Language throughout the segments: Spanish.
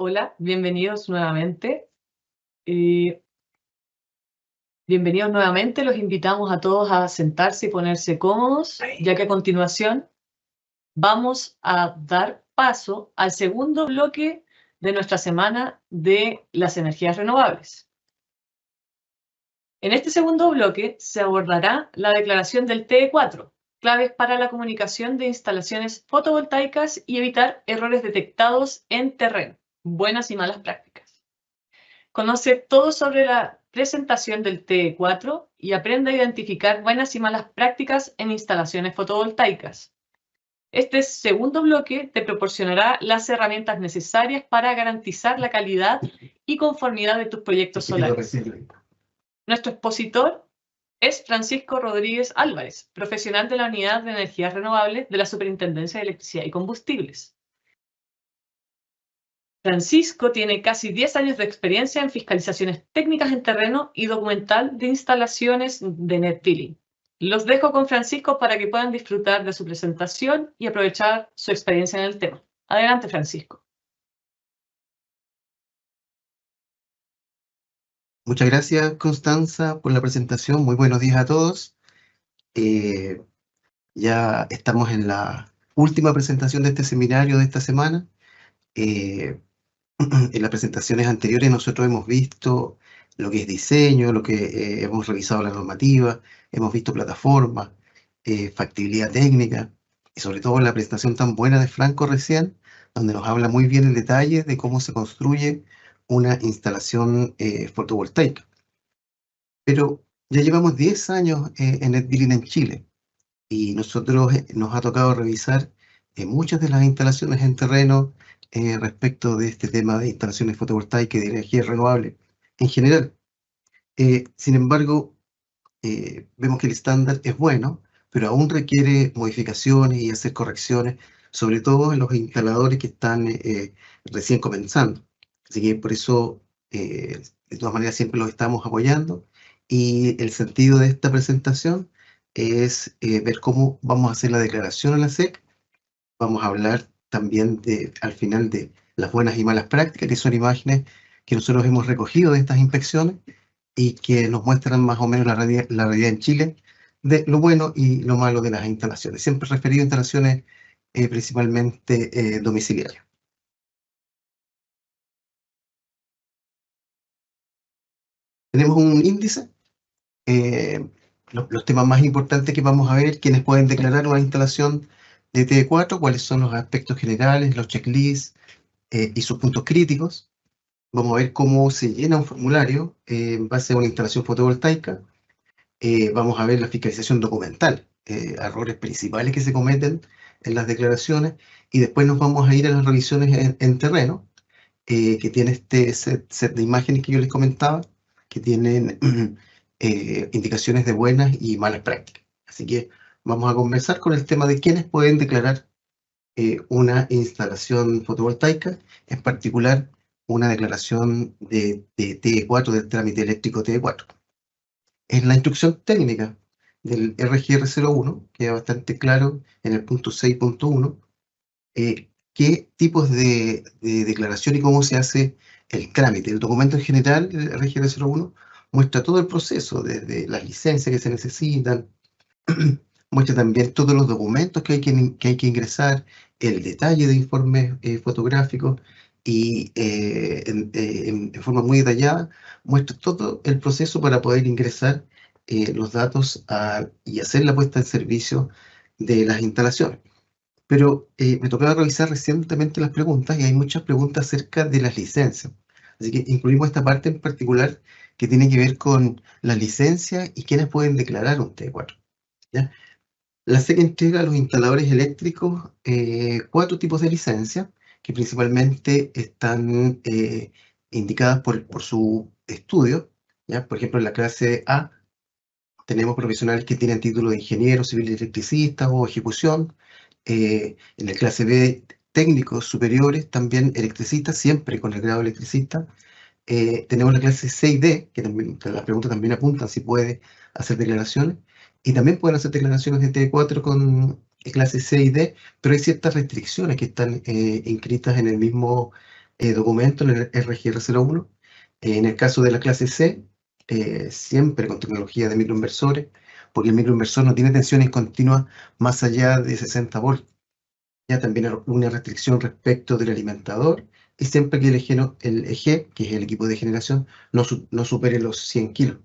Hola, bienvenidos nuevamente. Eh, Bienvenidos nuevamente. Los invitamos a todos a sentarse y ponerse cómodos, ya que a continuación vamos a dar paso al segundo bloque de nuestra semana de las energías renovables. En este segundo bloque se abordará la declaración del TE4, claves para la comunicación de instalaciones fotovoltaicas y evitar errores detectados en terreno, buenas y malas prácticas. Conoce todo sobre la presentación del TE4 y aprenda a identificar buenas y malas prácticas en instalaciones fotovoltaicas. Este segundo bloque te proporcionará las herramientas necesarias para garantizar la calidad y conformidad de tus proyectos solares. Nuestro expositor es Francisco Rodríguez Álvarez, profesional de la Unidad de Energías Renovables de la Superintendencia de Electricidad y Combustibles. Francisco tiene casi 10 años de experiencia en fiscalizaciones técnicas en terreno y documental de instalaciones de net billing. Los dejo con Francisco para que puedan disfrutar de su presentación y aprovechar su experiencia en el tema. Adelante, Francisco. Muchas gracias, Constanza, por la presentación. Muy buenos días a todos. Ya estamos en la última presentación de este seminario de esta semana. En las presentaciones anteriores nosotros hemos visto lo que es diseño, lo que hemos revisado la normativa, hemos visto plataformas, factibilidad técnica, y sobre todo la presentación tan buena de Franco recién, donde nos habla muy bien en detalle de cómo se construye una instalación fotovoltaica. Pero ya llevamos 10 años en el billing en Chile y nosotros nos ha tocado revisar muchas de las instalaciones en terreno respecto de este tema de instalaciones fotovoltaicas y de energía renovable en general. Sin embargo, vemos que el estándar es bueno, pero aún requiere modificaciones y hacer correcciones, sobre todo en los instaladores que están recién comenzando. Así que por eso, de todas maneras, siempre los estamos apoyando. Y el sentido de esta presentación es ver cómo vamos a hacer la declaración a la SEC. Vamos a hablar también al final de las buenas y malas prácticas, que son imágenes que nosotros hemos recogido de estas inspecciones y que nos muestran más o menos la realidad en Chile de lo bueno y lo malo de las instalaciones. Siempre referido a instalaciones principalmente domiciliarias. Tenemos un índice, los temas más importantes que vamos a ver, quiénes pueden declarar una instalación de TE4, cuáles son los aspectos generales, los checklists y sus puntos críticos. Vamos a ver cómo se llena un formulario en base a una instalación fotovoltaica. Vamos a ver la fiscalización documental, errores principales que se cometen en las declaraciones, y después nos vamos a ir a las revisiones en terreno, que tiene este set de imágenes que yo les comentaba, que tienen indicaciones de buenas y malas prácticas. Así que vamos a conversar con el tema de quiénes pueden declarar una instalación fotovoltaica, en particular una declaración de TE4, del trámite eléctrico TE4. En la instrucción técnica del RGR01 queda bastante claro en el punto 6.1 qué tipos de declaración y cómo se hace el trámite. El documento en general, el RGR01, muestra todo el proceso, desde las licencias que se necesitan, muestra también todos los documentos que hay que ingresar, el detalle de informes fotográficos y en forma muy detallada muestra todo el proceso para poder ingresar los datos y hacer la puesta en servicio de las instalaciones. Pero me tocaba revisar recientemente las preguntas y hay muchas preguntas acerca de las licencias. Así que incluimos esta parte en particular que tiene que ver con las licencias y quiénes pueden declarar un T4. ¿Ya? La SEC entrega a los instaladores eléctricos 4 tipos de licencias que principalmente están indicadas por su estudio. ¿Ya? Por ejemplo, en la clase A tenemos profesionales que tienen título de ingeniero civil electricista o ejecución. En la clase B, técnicos superiores, también electricistas, siempre con el grado de electricista. Tenemos la clase C y D, que también, las preguntas también apuntan si puede hacer declaraciones, y también pueden hacer declaraciones de T4 con clase C y D, pero hay ciertas restricciones que están inscritas en el mismo documento en el RGR01. En el caso de la clase C, siempre con tecnología de microinversores, porque el microinversor no tiene tensiones continuas más allá de 60 volts. Ya también hay una restricción respecto del alimentador, y siempre que el EG, que es el equipo de generación, no supere los 100 kilos.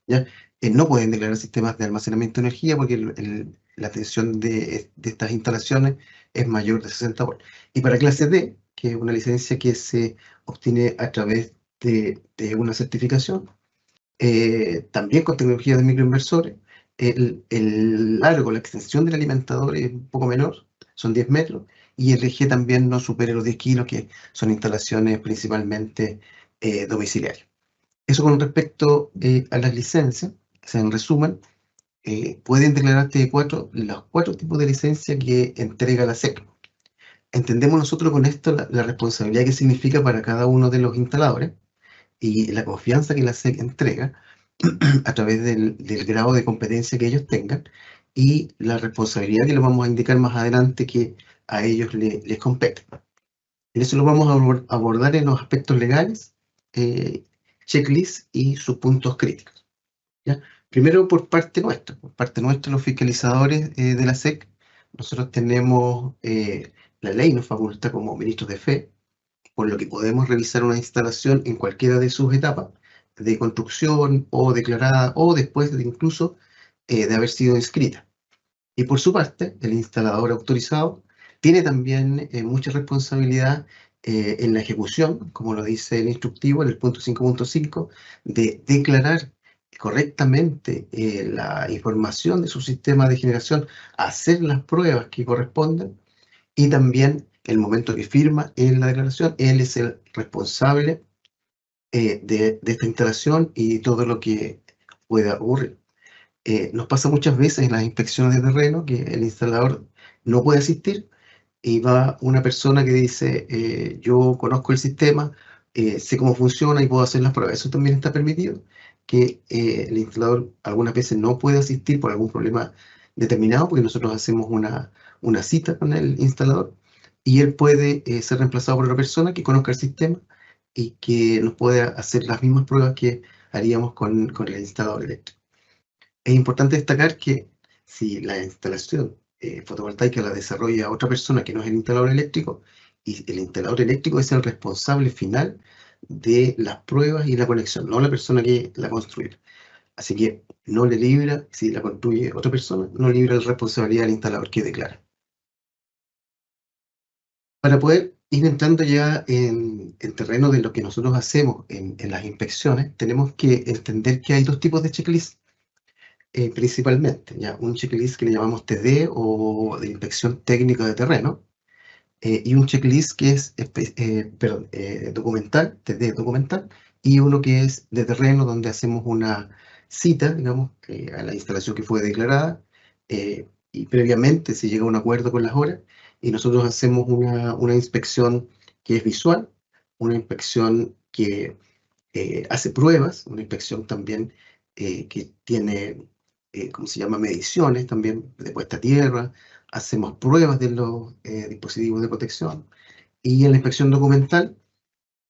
¿Ya? No pueden declarar sistemas de almacenamiento de energía porque la tensión de estas instalaciones es mayor de 60 volts. Y para clase D, que es una licencia que se obtiene a través de una certificación, también con tecnología de microinversores, el largo, la extensión del alimentador es un poco menor, son 10 metros, y el eje también no supera los 10 kilos, que son instalaciones principalmente domiciliarias. Eso con respecto a las licencias. O sea, en resumen, pueden declarar los 4 tipos de licencia que entrega la SEC. Entendemos nosotros con esto la responsabilidad que significa para cada uno de los instaladores y la confianza que la SEC entrega a través del grado de competencia que ellos tengan, y la responsabilidad que lo vamos a indicar más adelante que a ellos les compete. En eso lo vamos a abordar en los aspectos legales, checklist y sus puntos críticos. ¿Ya? Primero, por parte nuestra, los fiscalizadores de la SEC, nosotros tenemos, la ley nos faculta como ministros de fe, por lo que podemos revisar una instalación en cualquiera de sus etapas de construcción o declarada, o después de incluso de haber sido inscrita. Y por su parte, el instalador autorizado tiene también mucha responsabilidad en la ejecución, como lo dice el instructivo en el punto 5.5, de declarar correctamente la información de su sistema de generación, hacer las pruebas que correspondan, y también el momento que firma en la declaración, él es el responsable de esta instalación y todo lo que pueda ocurrir. Nos pasa muchas veces en las inspecciones de terreno que el instalador no puede asistir y va una persona que dice, yo conozco el sistema, sé cómo funciona y puedo hacer las pruebas. Eso también está permitido, que el instalador algunas veces no puede asistir por algún problema determinado, porque nosotros hacemos una cita con el instalador y él puede ser reemplazado por otra persona que conozca el sistema y que nos pueda hacer las mismas pruebas que haríamos con el instalador eléctrico. Es importante destacar que si la instalación fotovoltaica la desarrolla otra persona que no es el instalador eléctrico, y el instalador eléctrico es el responsable final de las pruebas y la conexión, no la persona que la construye. Así que no le libra, si la construye otra persona, no libra la responsabilidad del instalador que declara. Para poder ir entrando ya en terreno de lo que nosotros hacemos en las inspecciones, tenemos que entender que hay 2 tipos de checklist. Principalmente, ya, un checklist que le llamamos TD o de inspección técnica de terreno, y un checklist que es documental, TD documental, y uno que es de terreno, donde hacemos una cita, digamos, a la instalación que fue declarada, y previamente se llega a un acuerdo con las horas, y nosotros hacemos una inspección que es visual, una inspección que hace pruebas, una inspección también que tiene, ¿cómo se llama?, mediciones también de puesta a tierra, hacemos pruebas de los dispositivos de protección, y en la inspección documental,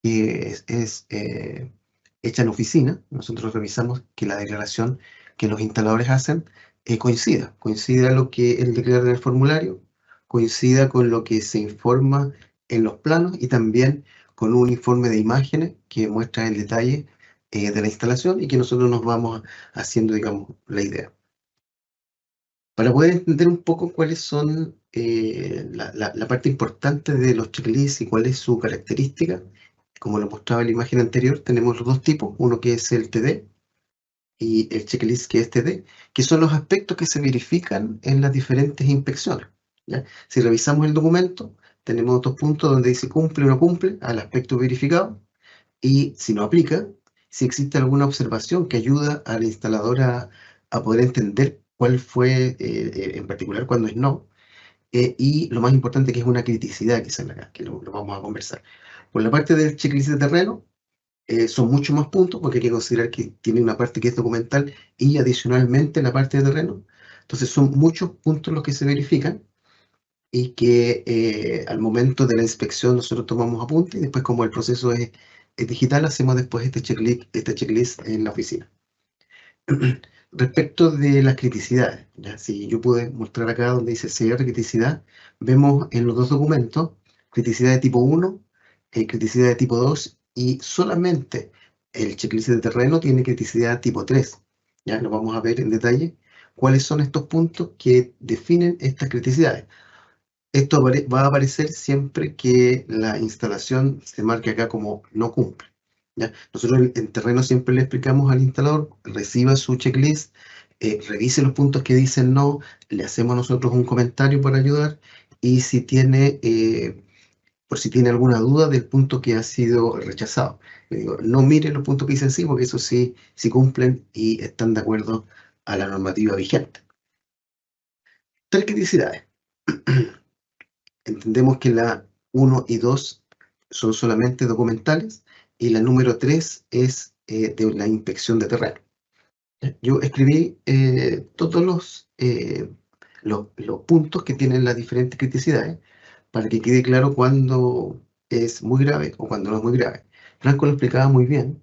que es hecha en oficina, nosotros revisamos que la declaración que los instaladores hacen coincida lo que él declara en el formulario, coincida con lo que se informa en los planos, y también con un informe de imágenes que muestra el detalle de la instalación, y que nosotros nos vamos haciendo, digamos, la idea. Para poder entender un poco cuáles son la parte importante de los checklists y cuál es su característica, como lo mostraba en la imagen anterior, tenemos los 2 tipos, uno que es el TD y el checklist que es TD, que son los aspectos que se verifican en las diferentes inspecciones, ¿ya? Si revisamos el documento, tenemos 2 puntos donde dice cumple o no cumple al aspecto verificado, y si no aplica, si existe alguna observación que ayuda al instalador a poder entender cuál fue, en particular cuando es no, y lo más importante, que es una criticidad que sale acá, que lo vamos a conversar. Por la parte del checklist de terreno, son muchos más puntos, porque hay que considerar que tiene una parte que es documental y adicionalmente la parte de terreno. Entonces son muchos puntos los que se verifican, y que al momento de la inspección nosotros tomamos apuntes y después, como el proceso es digital, hacemos después este checklist en la oficina. Respecto de las criticidades, ¿ya? Si yo pude mostrar acá donde dice CR criticidad, vemos en los dos documentos criticidad de tipo 1, criticidad de tipo 2, y solamente el checklist de terreno tiene criticidad tipo 3. Ya lo vamos a ver en detalle cuáles son estos puntos que definen estas criticidades. Esto va a aparecer siempre que la instalación se marque acá como no cumple, ¿ya? Nosotros en terreno siempre le explicamos al instalador, reciba su checklist, revise los puntos que dicen no, le hacemos nosotros un comentario para ayudar, y si tiene, por si tiene alguna duda del punto que ha sido rechazado, le digo, no mire los puntos que dicen sí, porque esos sí cumplen y están de acuerdo a la normativa vigente. Tres criticidades. Entendemos que la 1 y 2 son solamente documentales y la número 3 es de la inspección de terreno. Yo escribí todos los puntos que tienen las diferentes criticidades para que quede claro cuándo es muy grave o cuándo no es muy grave. Franco lo explicaba muy bien,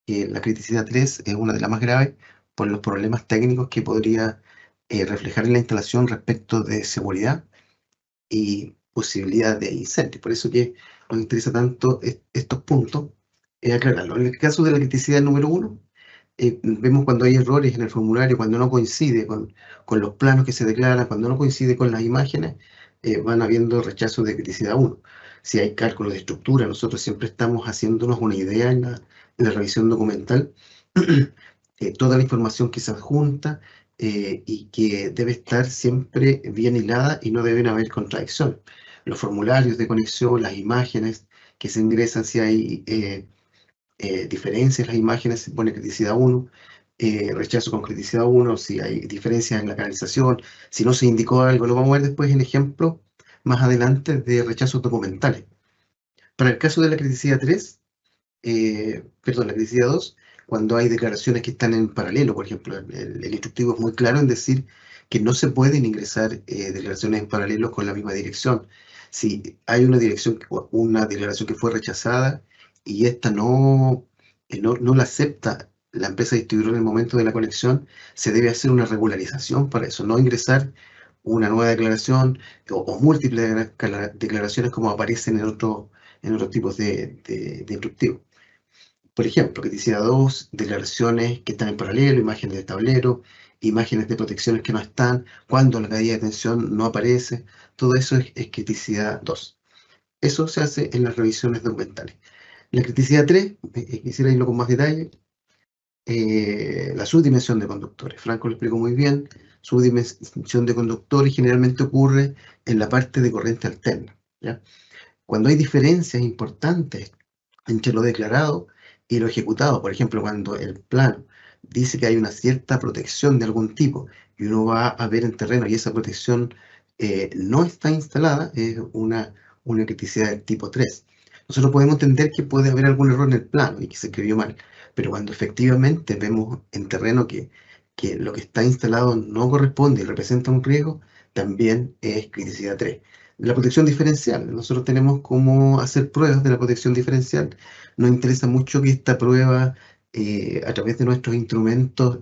que la criticidad 3 es una de las más graves por los problemas técnicos que podría reflejar en la instalación respecto de seguridad y posibilidad de incendio. Por eso que nos interesa tanto estos puntos, aclararlo. En el caso de la criticidad número 1, vemos cuando hay errores en el formulario, cuando no coincide con los planos que se declaran, cuando no coincide con las imágenes, van habiendo rechazos de criticidad 1. Si hay cálculos de estructura, nosotros siempre estamos haciéndonos una idea en la revisión documental, toda la información que se adjunta, y que debe estar siempre bien hilada y no deben haber contradicciones. Los formularios de conexión, las imágenes que se ingresan, si hay diferencias en las imágenes, se pone criticidad 1, rechazo con criticidad 1, si hay diferencias en la canalización, si no se indicó algo, lo vamos a ver después en ejemplo más adelante de rechazos documentales. Para el caso de la criticidad 3, perdón, la criticidad 2, cuando hay declaraciones que están en paralelo, por ejemplo, el instructivo es muy claro en decir que no se pueden ingresar declaraciones en paralelo con la misma dirección. Si hay una declaración que fue rechazada y esta no la acepta la empresa distribuidora en el momento de la conexión, se debe hacer una regularización para eso, no ingresar una nueva declaración o múltiples declaraciones como aparecen en otros tipos de instructivos. Por ejemplo, criticidad 2, declaraciones que están en paralelo, imágenes de tablero, imágenes de protecciones que no están, cuando la medida de tensión no aparece, todo eso es criticidad 2. Eso se hace en las revisiones documentales. La criticidad 3, quisiera irlo con más detalle, la subdimensión de conductores. Franco lo explicó muy bien, subdimensión de conductores generalmente ocurre en la parte de corriente alterna, ¿ya? Cuando hay diferencias importantes entre lo declarado y lo ejecutado, por ejemplo, cuando el plano dice que hay una cierta protección de algún tipo y uno va a ver en terreno y esa protección no está instalada, es una criticidad del tipo 3. Nosotros podemos entender que puede haber algún error en el plano y que se escribió mal, pero cuando efectivamente vemos en terreno que lo que está instalado no corresponde y representa un riesgo, también es criticidad 3. La protección diferencial. Nosotros tenemos cómo hacer pruebas de la protección diferencial. Nos interesa mucho que esta prueba, a través de nuestros instrumentos,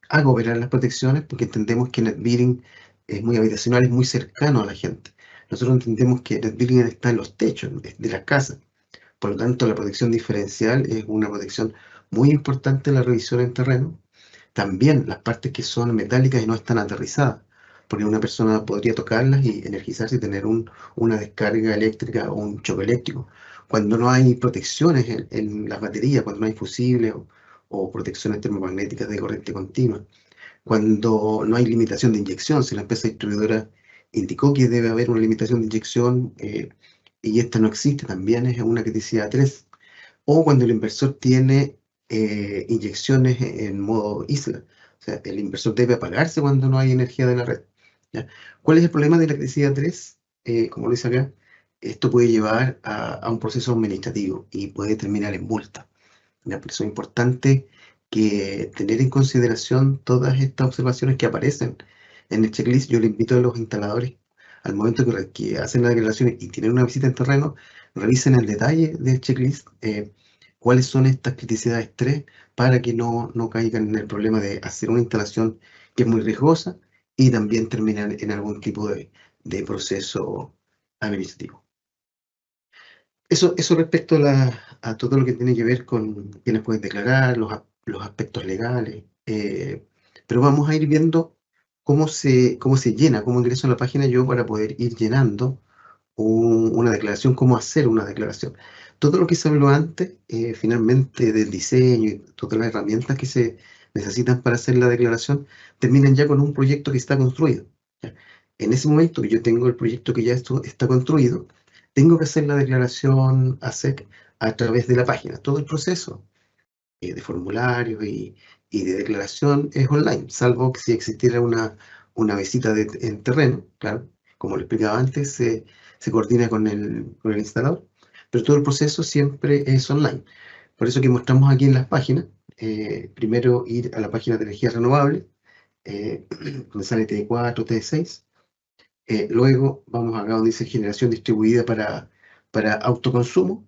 haga operar las protecciones, porque entendemos que NetBearing es muy habitacional, es muy cercano a la gente. Nosotros entendemos que NetBearing está en los techos de las casas. Por lo tanto, la protección diferencial es una protección muy importante en la revisión en terreno. También las partes que son metálicas y no están aterrizadas, porque una persona podría tocarlas y energizarse y tener una descarga eléctrica o un choque eléctrico. Cuando no hay protecciones en las baterías, cuando no hay fusibles o protecciones termomagnéticas de corriente continua, cuando no hay limitación de inyección, si la empresa distribuidora indicó que debe haber una limitación de inyección y esta no existe, también es una criticidad 3. O cuando el inversor tiene inyecciones en modo isla. O sea, el inversor debe apagarse cuando no hay energía de la red, ¿ya? ¿Cuál es el problema de la criticidad 3? Como lo dice acá, esto puede llevar a un proceso administrativo y puede terminar en multa, ¿ya? Por eso es importante que tener en consideración todas estas observaciones que aparecen en el checklist. Yo le invito a los instaladores al momento que hacen la declaración y tienen una visita en terreno, revisen el detalle del checklist, cuáles son estas criticidades 3 para que no caigan en el problema de hacer una instalación que es muy riesgosa y también terminar en algún tipo de proceso administrativo. Eso respecto a todo lo que tiene que ver con quienes pueden declarar, los aspectos legales, pero vamos a ir viendo cómo se llena, cómo ingreso a la página yo para poder ir llenando una declaración, cómo hacer una declaración. Todo lo que se habló antes, finalmente del diseño y todas las herramientas que se necesitan para hacer la declaración, terminan ya con un proyecto que está construido. ¿Ya? En ese momento que yo tengo el proyecto que ya está construido, tengo que hacer la declaración ASEC a través de la página. Todo el proceso de formulario y de declaración es online, salvo que si existiera una visita en terreno, claro, como le explicaba antes, se coordina con el instalador, pero todo el proceso siempre es online. Por eso que mostramos aquí en las páginas, primero ir a la página de energía renovable, donde sale T4, T6, luego vamos acá donde dice generación distribuida para autoconsumo,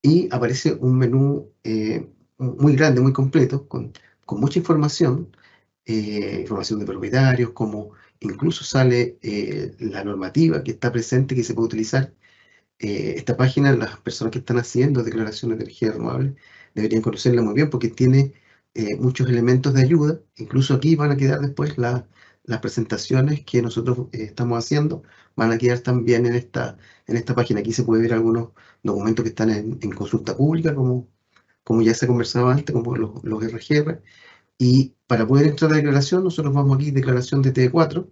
y aparece un menú muy grande, muy completo, con mucha información, información de propietarios, como incluso sale la normativa que está presente, que se puede utilizar. Esta página, las personas que están haciendo declaraciones de energía renovable deberían conocerla muy bien porque tiene muchos elementos de ayuda. Incluso aquí van a quedar después las presentaciones que nosotros estamos haciendo, van a quedar también en esta página. Aquí se puede ver algunos documentos que están en consulta pública, como ya se conversaba antes, como los RGR. Y para poder entrar a la declaración, nosotros vamos aquí, declaración de T4,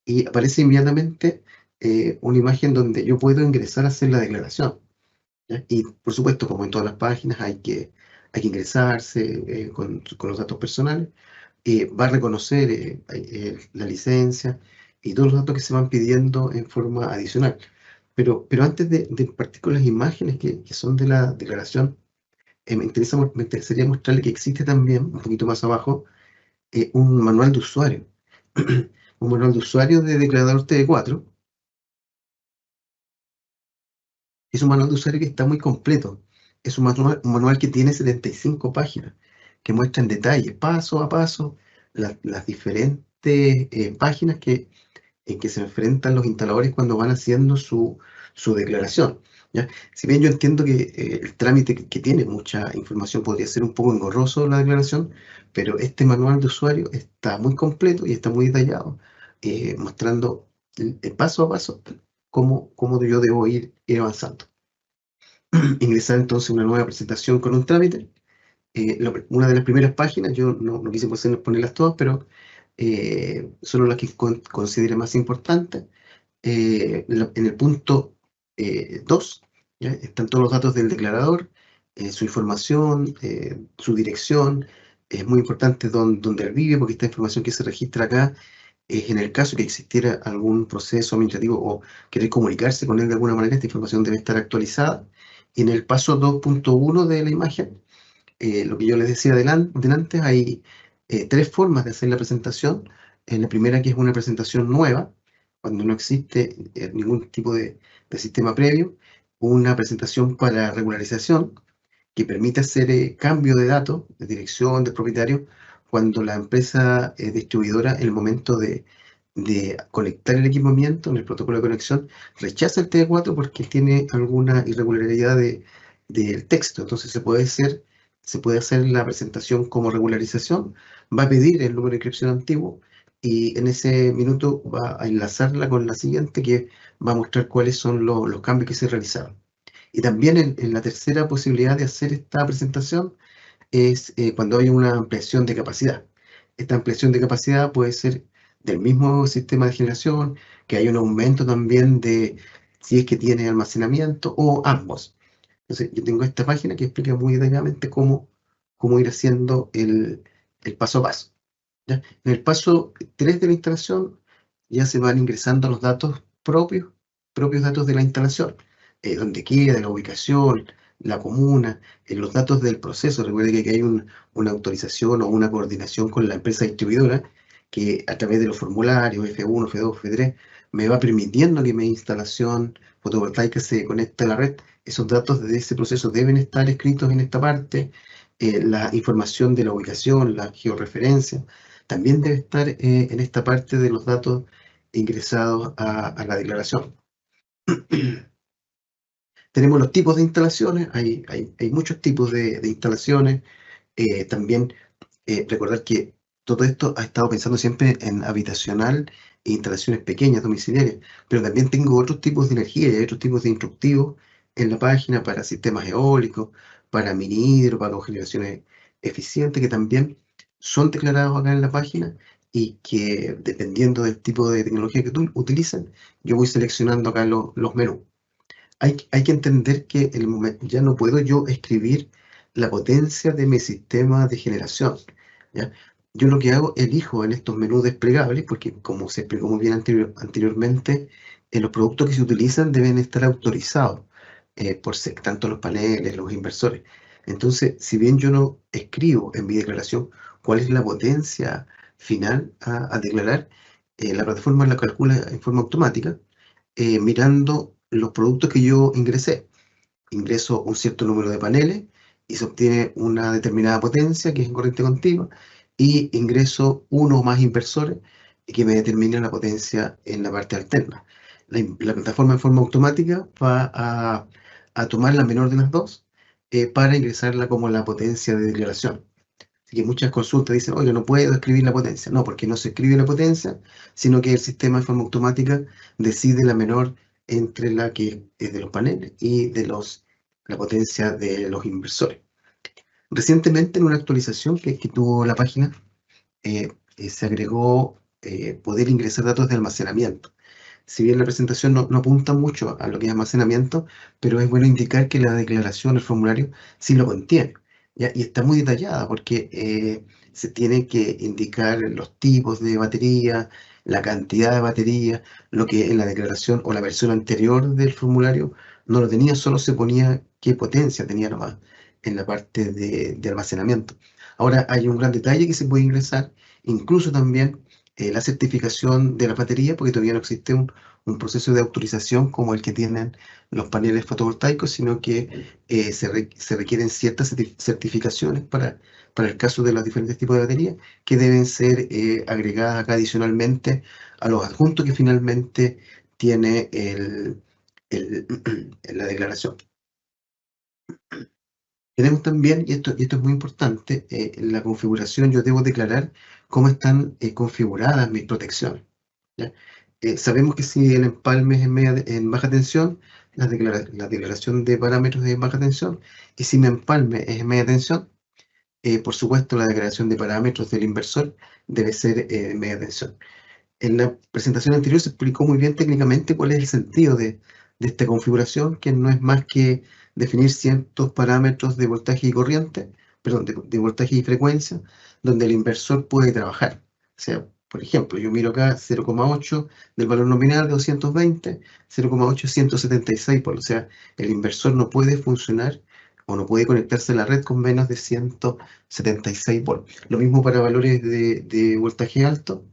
y aparece inmediatamente una imagen donde yo puedo ingresar a hacer la declaración. ¿Ya? Y por supuesto, como en todas las páginas, hay que ingresarse con los datos personales. Va a reconocer la licencia y todos los datos que se van pidiendo en forma adicional. Pero antes de partir con las imágenes que son de la declaración, me interesaría mostrarle que existe también, un poquito más abajo, un manual de usuario. Un manual de usuario de declarador TD4. Es un manual de usuario que está muy completo. Es un manual que tiene 75 páginas, que muestra en detalle, paso a paso, las diferentes páginas en que se enfrentan los instaladores cuando van haciendo su declaración. ¿Ya? Si bien yo entiendo que el trámite que tiene mucha información podría ser un poco engorroso la declaración, pero este manual de usuario está muy completo y está muy detallado, mostrando paso a paso cómo yo debo ir avanzando. Ingresar entonces una nueva presentación con un trámite. Una de las primeras páginas, yo no quise ponerlas todas, pero solo las que considere más importantes. En el punto 2 están todos los datos del declarador, su información, su dirección. Es muy importante dónde él vive, porque esta información que se registra acá es en el caso que existiera algún proceso administrativo o querer comunicarse con él de alguna manera. Esta información debe estar actualizada. Y en el paso 2.1 de la imagen, lo que yo les decía delante, hay 3 formas de hacer la presentación. La primera, que es una presentación nueva, cuando no existe ningún tipo de sistema previo. Una presentación para regularización, que permite hacer cambio de datos, de dirección, de propietario, cuando la empresa distribuidora, en el momento de conectar el equipamiento en el protocolo de conexión, rechaza el TD4 porque tiene alguna irregularidad del texto. Entonces se puede hacer la presentación como regularización, va a pedir el número de inscripción antiguo y en ese minuto va a enlazarla con la siguiente, que va a mostrar cuáles son los cambios que se realizaron. Y también en la tercera posibilidad de hacer esta presentación es cuando hay una ampliación de capacidad. Esta ampliación de capacidad puede ser del mismo sistema de generación, que hay un aumento también de si es que tiene almacenamiento, o ambos. Entonces, yo tengo esta página que explica muy detalladamente cómo ir haciendo el paso a paso. ¿Ya? En el paso 3 de la instalación ya se van ingresando los datos propios datos de la instalación, donde queda, la ubicación, la comuna, los datos del proceso. Recuerde que hay una autorización o una coordinación con la empresa distribuidora, que a través de los formularios F1, F2, F3, me va permitiendo que mi instalación fotovoltaica se conecte a la red. Esos datos de ese proceso deben estar escritos en esta parte. La información de la ubicación, la georreferencia, también debe estar en esta parte de los datos ingresados a la declaración. Tenemos los tipos de instalaciones, hay muchos tipos de instalaciones. También recordar que todo esto ha estado pensando siempre en habitacional e instalaciones pequeñas, domiciliarias, pero también tengo otros tipos de energía y hay otros tipos de instructivos en la página para sistemas eólicos, para mini hidro, para cogeneraciones eficientes, que también son declarados acá en la página y que dependiendo del tipo de tecnología que tú utilizan, yo voy seleccionando acá los menús. Hay que entender que ya no puedo yo escribir la potencia de mi sistema de generación, ¿ya? Yo lo que hago, elijo en estos menús desplegables, porque como se explicó muy bien anteriormente, los productos que se utilizan deben estar autorizados por SEC, tanto los paneles, los inversores. Entonces, si bien yo no escribo en mi declaración cuál es la potencia final a declarar, la plataforma la calcula en forma automática, mirando los productos que yo ingresé. Ingreso un cierto número de paneles y se obtiene una determinada potencia que es en corriente continua, y ingreso uno o más inversores que me determinan la potencia en la parte alterna. La plataforma en forma automática va a tomar la menor de las dos para ingresarla como la potencia de declaración. Así que muchas consultas dicen, oye, no puedo escribir la potencia. No, porque no se escribe la potencia, sino que el sistema de forma automática decide la menor entre la que es de los paneles y de la potencia de los inversores. Recientemente, en una actualización que tuvo la página, se agregó poder ingresar datos de almacenamiento. Si bien la presentación no apunta mucho a lo que es almacenamiento, pero es bueno indicar que la declaración, el formulario, sí lo contiene, ¿ya? Y está muy detallada porque se tiene que indicar los tipos de batería, la cantidad de batería, lo que en la declaración o la versión anterior del formulario no lo tenía, solo se ponía qué potencia tenía nomás en la parte de almacenamiento. Ahora hay un gran detalle que se puede ingresar, incluso también la certificación de la batería, porque todavía no existe un proceso de autorización como el que tienen los paneles fotovoltaicos, sino que se requieren ciertas certificaciones para el caso de los diferentes tipos de batería, que deben ser agregadas acá adicionalmente a los adjuntos que finalmente tiene la declaración. Tenemos también, y esto es muy importante, en la configuración yo debo declarar cómo están configuradas mis protecciones, ¿ya? Sabemos que si el empalme es en baja tensión, la declaración de parámetros es en baja tensión, y si mi empalme es en media tensión, por supuesto la declaración de parámetros del inversor debe ser en media tensión. En la presentación anterior se explicó muy bien técnicamente cuál es el sentido de esta configuración, que no es más que definir ciertos parámetros de voltaje y corriente, perdón, de voltaje y frecuencia, donde el inversor puede trabajar. O sea, por ejemplo, yo miro acá 0,8 del valor nominal de 220, 0,8 176 por, o sea, el inversor no puede funcionar o no puede conectarse a la red con menos de 176 volts. Lo mismo para valores de voltaje alto,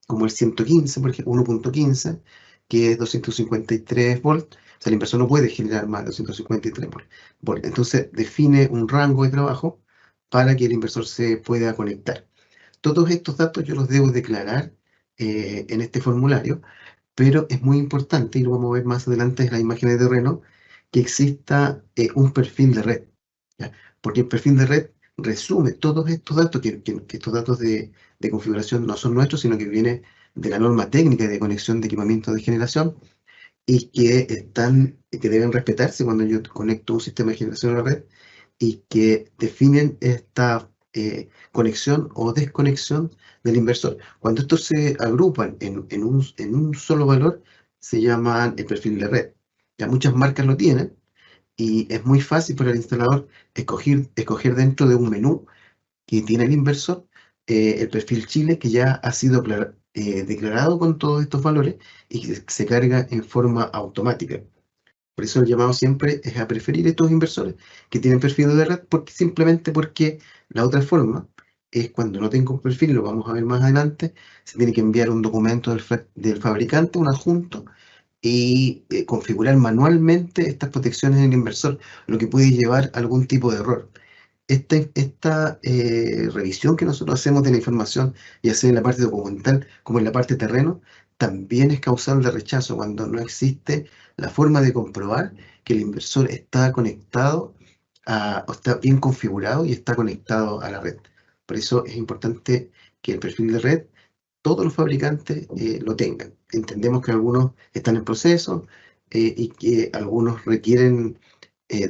como el 115, por ejemplo, 1.15, que es 253 volts. O sea, el inversor no puede generar más de 253 volts. Entonces, define un rango de trabajo para que el inversor se pueda conectar. Todos estos datos yo los debo declarar en este formulario, pero es muy importante, y lo vamos a ver más adelante en la imagen de terreno, que exista un perfil de red, ¿ya? Porque el perfil de red resume todos estos datos, que estos datos de configuración no son nuestros, sino que vienen de la norma técnica de conexión de equipamiento de generación, y que deben respetarse cuando yo conecto un sistema de generación a la red, y que definen esta conexión o desconexión del inversor. Cuando estos se agrupan en un solo valor, se llaman el perfil de red. Ya muchas marcas lo tienen, y es muy fácil para el instalador escoger dentro de un menú que tiene el inversor el perfil Chile, que ya ha sido declarado con todos estos valores y que se carga en forma automática. Por eso el llamado siempre es a preferir estos inversores que tienen perfil de red, simplemente porque la otra forma es cuando no tengo un perfil, lo vamos a ver más adelante, se tiene que enviar un documento del fabricante, un adjunto, y configurar manualmente estas protecciones en el inversor, lo que puede llevar a algún tipo de error. Esta revisión que nosotros hacemos de la información, ya sea en la parte documental como en la parte terreno, también es causal de rechazo cuando no existe la forma de comprobar que el inversor está conectado o está bien configurado y está conectado a la red. Por eso es importante que el perfil de red todos los fabricantes lo tengan. Entendemos que algunos están en proceso y que algunos requieren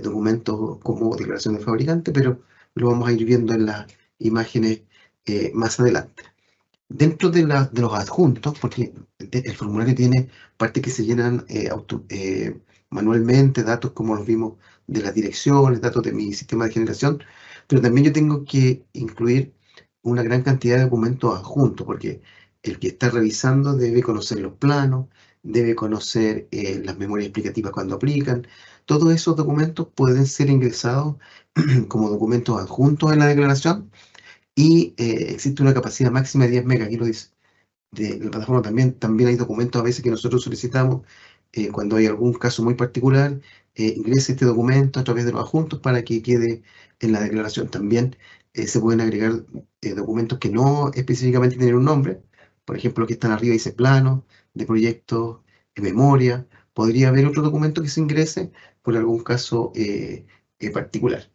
documentos como declaración de fabricante, pero lo vamos a ir viendo en las imágenes más adelante. Dentro de los adjuntos, porque el formulario tiene partes que se llenan manualmente, datos como los vimos de las direcciones, datos de mi sistema de generación, pero también yo tengo que incluir una gran cantidad de documentos adjuntos, porque el que está revisando debe conocer los planos, debe conocer las memorias explicativas cuando aplican. Todos esos documentos pueden ser ingresados como documentos adjuntos en la declaración y existe una capacidad máxima de 10 megas, aquí lo dice, de la plataforma también. También hay documentos a veces que nosotros solicitamos cuando hay algún caso muy particular, ingrese este documento a través de los adjuntos para que quede en la declaración. También se pueden agregar documentos que no específicamente tienen un nombre, por ejemplo, que están arriba dice plano, de proyectos, memoria. Podría haber otro documento que se ingrese por algún caso particular.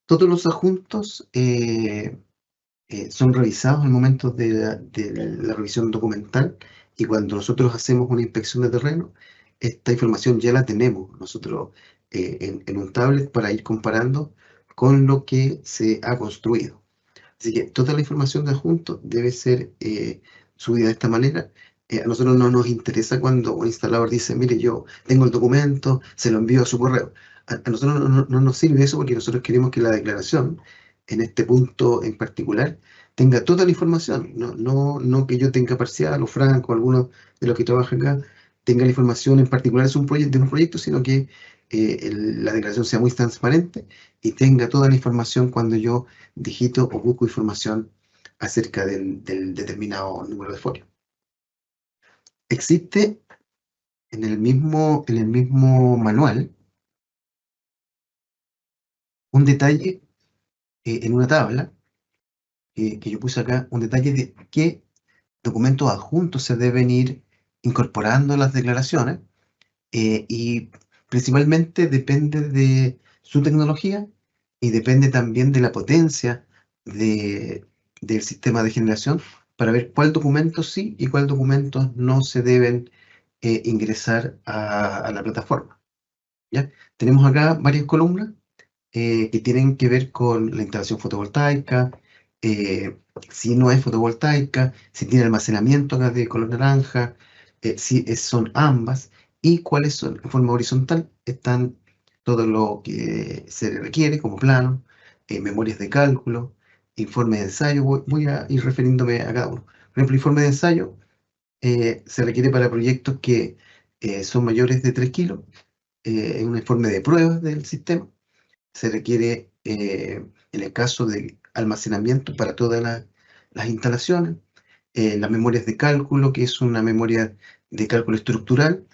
Todos los adjuntos son revisados al momento de la revisión documental y cuando nosotros hacemos una inspección de terreno, esta información ya la tenemos nosotros en un tablet para ir comparando con lo que se ha construido. Así que toda la información de adjunto debe ser subida de esta manera. A nosotros no nos interesa cuando un instalador dice, mire, yo tengo el documento, se lo envío a su correo. A nosotros no nos sirve eso porque nosotros queremos que la declaración, en este punto en particular, tenga toda la información. No que yo tenga parcial o franco, alguno de los que trabajan acá, tenga la información en particular de un proyecto, sino que la declaración sea muy transparente y tenga toda la información cuando yo digito o busco información acerca del determinado número de folio. Existe en el mismo manual un detalle en una tabla que yo puse acá, un detalle de qué documentos adjuntos se deben ir incorporando a las declaraciones y principalmente depende de su tecnología y depende también de la potencia del sistema de generación para ver cuál documento sí y cuál documentos no se deben ingresar a la plataforma. ¿Ya? Tenemos acá varias columnas que tienen que ver con la instalación fotovoltaica, si no es fotovoltaica, si tiene almacenamiento acá de color naranja, si son ambas, y cuáles son, en forma horizontal, están todo lo que se requiere como plano, memorias de cálculo, informe de ensayo, voy a ir refiriéndome a cada uno. Por ejemplo, informe de ensayo se requiere para proyectos que son mayores de 3 kilos, un informe de pruebas del sistema se requiere, en el caso de almacenamiento para todas las instalaciones, las memorias de cálculo, que es una memoria de cálculo estructural.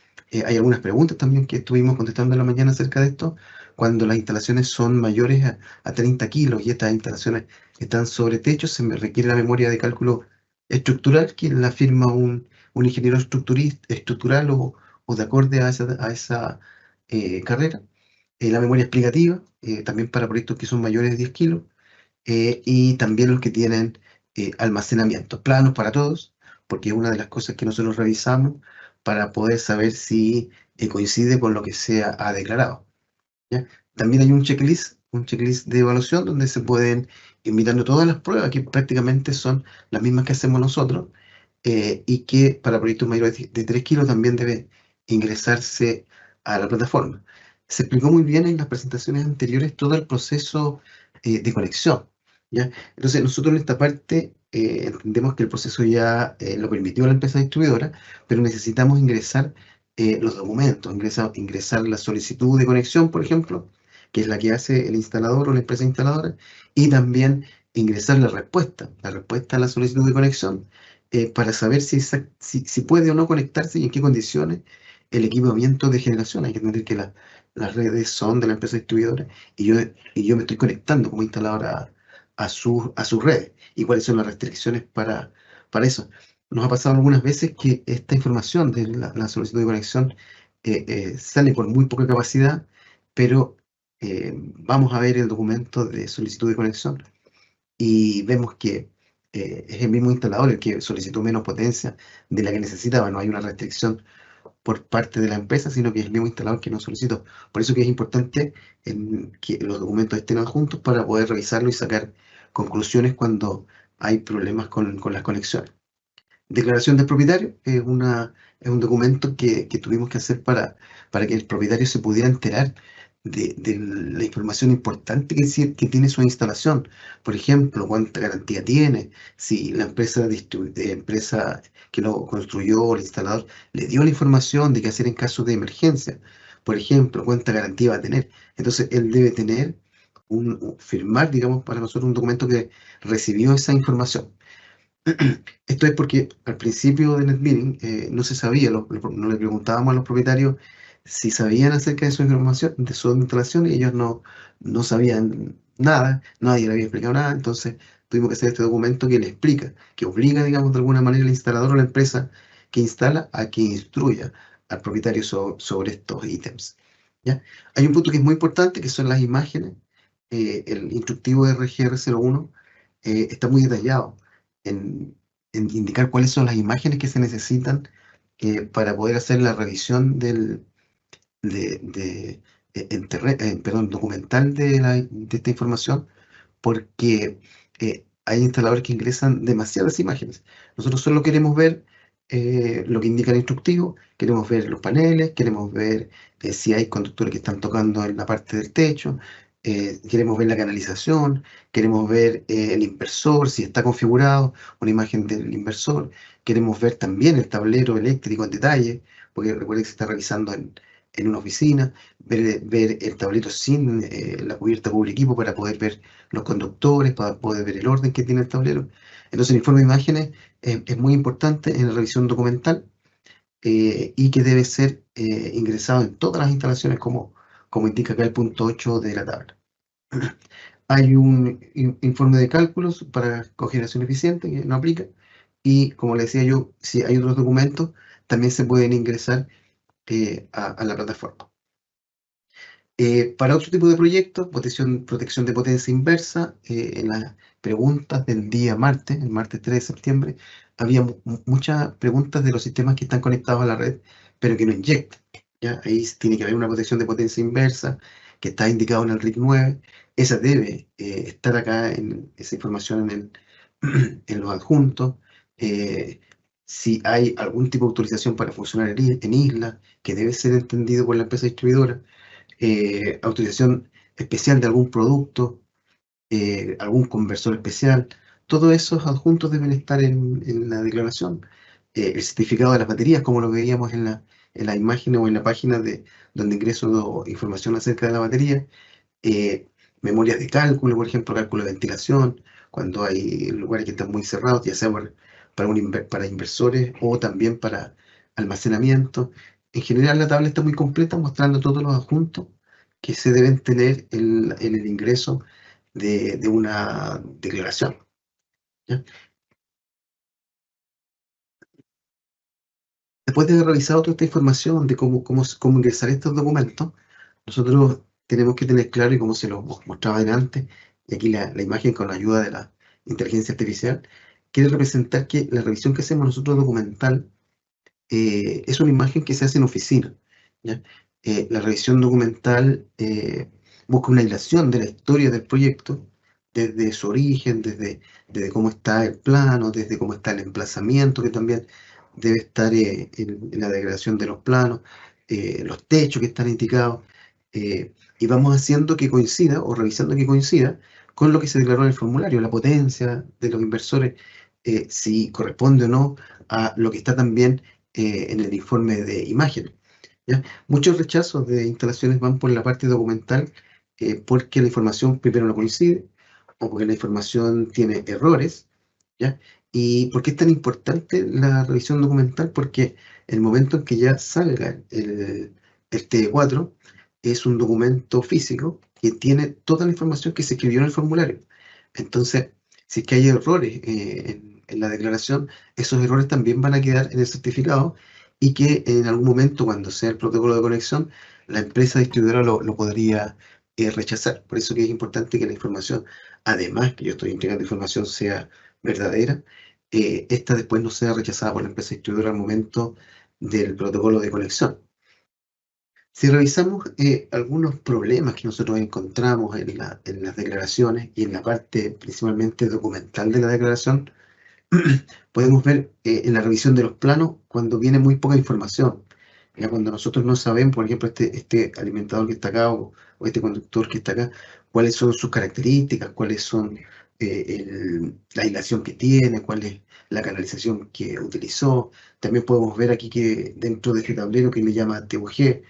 Hay algunas preguntas también que estuvimos contestando en la mañana acerca de esto. Cuando las instalaciones son mayores a 30 kilos y estas instalaciones están sobre techo, se me requiere la memoria de cálculo estructural, que la firma un ingeniero estructural o de acorde a esa carrera. La memoria explicativa, también para proyectos que son mayores de 10 kilos, y también los que tienen almacenamiento, planos para todos, porque es una de las cosas que nosotros revisamos para poder saber si coincide con lo que se ha declarado. ¿Ya? También hay un checklist de evaluación donde se pueden ir mirando todas las pruebas que prácticamente son las mismas que hacemos nosotros y que para proyectos mayores de 3 kilos también debe ingresarse a la plataforma. Se explicó muy bien en las presentaciones anteriores todo el proceso de conexión, ¿ya? Entonces nosotros en esta parte entendemos que el proceso ya lo permitió la empresa distribuidora, pero necesitamos ingresar los documentos, ingresar la solicitud de conexión, por ejemplo, que es la que hace el instalador o la empresa instaladora, y también ingresar la respuesta a la solicitud de conexión, para saber si puede o no conectarse y en qué condiciones el equipamiento de generación. Hay que entender que las redes son de la empresa distribuidora y yo me estoy conectando como instalador a sus redes y cuáles son las restricciones para eso. Nos ha pasado algunas veces que esta información de la solicitud de conexión sale con muy poca capacidad, pero vamos a ver el documento de solicitud de conexión y vemos que es el mismo instalador el que solicitó menos potencia de la que necesitaba. No hay una restricción por parte de la empresa, sino que es el mismo instalador que nos solicitó. Por eso que es importante que los documentos estén adjuntos para poder revisarlo y sacar conclusiones cuando hay problemas con las conexiones. Declaración del propietario es un documento que tuvimos que hacer para que el propietario se pudiera enterar de la información importante que tiene su instalación. Por ejemplo, cuánta garantía tiene, si la empresa que lo construyó, el instalador, le dio la información de qué hacer en caso de emergencia. Por ejemplo, cuánta garantía va a tener. Entonces, él debe tener firmar, digamos, para nosotros un documento que recibió esa información. Esto es porque al principio de NetMeeting no se sabía, no le preguntábamos a los propietarios si sabían acerca de su información, de su instalación, y ellos no sabían nada, nadie le había explicado nada. Entonces tuvimos que hacer este documento que le explica, que obliga, digamos, de alguna manera al instalador o la empresa que instala a que instruya al propietario sobre estos ítems. ¿Ya? Hay un punto que es muy importante, que son las imágenes. El instructivo de RGR01 está muy detallado en indicar cuáles son las imágenes que se necesitan para poder hacer la revisión documental de esta información, porque hay instaladores que ingresan demasiadas imágenes. Nosotros solo queremos ver lo que indica el instructivo, queremos ver los paneles, queremos ver si hay conductores que están tocando en la parte del techo, queremos ver la canalización, queremos ver el inversor, si está configurado, una imagen del inversor, queremos ver también el tablero eléctrico en detalle, porque recuerden que se está revisando en una oficina, ver el tablero sin la cubierta cubre equipo para poder ver los conductores, para poder ver el orden que tiene el tablero. Entonces el informe de imágenes es muy importante en la revisión documental y que debe ser ingresado en todas las instalaciones como indica acá el punto 8 de la tabla. Hay un informe de cálculos para cogeneración eficiente que no aplica y como le decía yo, si hay otros documentos también se pueden ingresar a la plataforma. Para otro tipo de proyectos, protección de potencia inversa, en las preguntas del día martes, el martes 3 de septiembre, había muchas preguntas de los sistemas que están conectados a la red, pero que no inyectan. ¿Ya? Ahí tiene que haber una protección de potencia inversa, que está indicado en el RIC 9. Esa debe estar acá, en esa información en los adjuntos. Si hay algún tipo de autorización para funcionar en isla, que debe ser entendido por la empresa distribuidora. Autorización especial de algún producto, algún conversor especial, todos esos adjuntos deben estar en la declaración. El certificado de las baterías, como lo veíamos en la imagen o en la página donde ingreso información acerca de la batería. Memorias de cálculo, por ejemplo, cálculo de ventilación, cuando hay lugares que están muy cerrados, ya sea para inversores o también para almacenamiento. En general, la tabla está muy completa, mostrando todos los adjuntos que se deben tener en el ingreso de una declaración. ¿Ya? Después de haber revisado toda esta información de cómo ingresar estos documentos, nosotros tenemos que tener claro, y como se lo mostraba adelante, y aquí la imagen con la ayuda de la inteligencia artificial, quiere representar que la revisión que hacemos nosotros documental es una imagen que se hace en oficina. ¿Ya? La revisión documental busca una hilación de la historia del proyecto, desde su origen, desde cómo está el plano, desde cómo está el emplazamiento, que también debe estar en la declaración de los planos, los techos que están indicados, y vamos haciendo que coincida, o revisando que coincida, con lo que se declaró en el formulario, la potencia de los inversores, si corresponde o no a lo que está también en el informe de imágenes. ¿Ya? Muchos rechazos de instalaciones van por la parte documental porque la información primero no coincide o porque la información tiene errores, ¿ya? ¿Y por qué es tan importante la revisión documental? Porque el momento en que ya salga el TD4 es un documento físico que tiene toda la información que se escribió en el formulario. Entonces, si es que hay errores en la declaración, esos errores también van a quedar en el certificado y que en algún momento, cuando sea el protocolo de conexión, la empresa distribuidora lo podría rechazar. Por eso que es importante que la información, además que yo estoy entregando información, sea verdadera, esta después no sea rechazada por la empresa distribuidora al momento del protocolo de conexión. Si revisamos algunos problemas que nosotros encontramos en las declaraciones y en la parte principalmente documental de la declaración, podemos ver en la revisión de los planos cuando viene muy poca información. Ya cuando nosotros no sabemos, por ejemplo, este alimentador que está acá o este conductor que está acá, cuáles son sus características, cuáles son la aislación que tiene, cuál es la canalización que utilizó. También podemos ver aquí que dentro de este tablero que le llama TUG,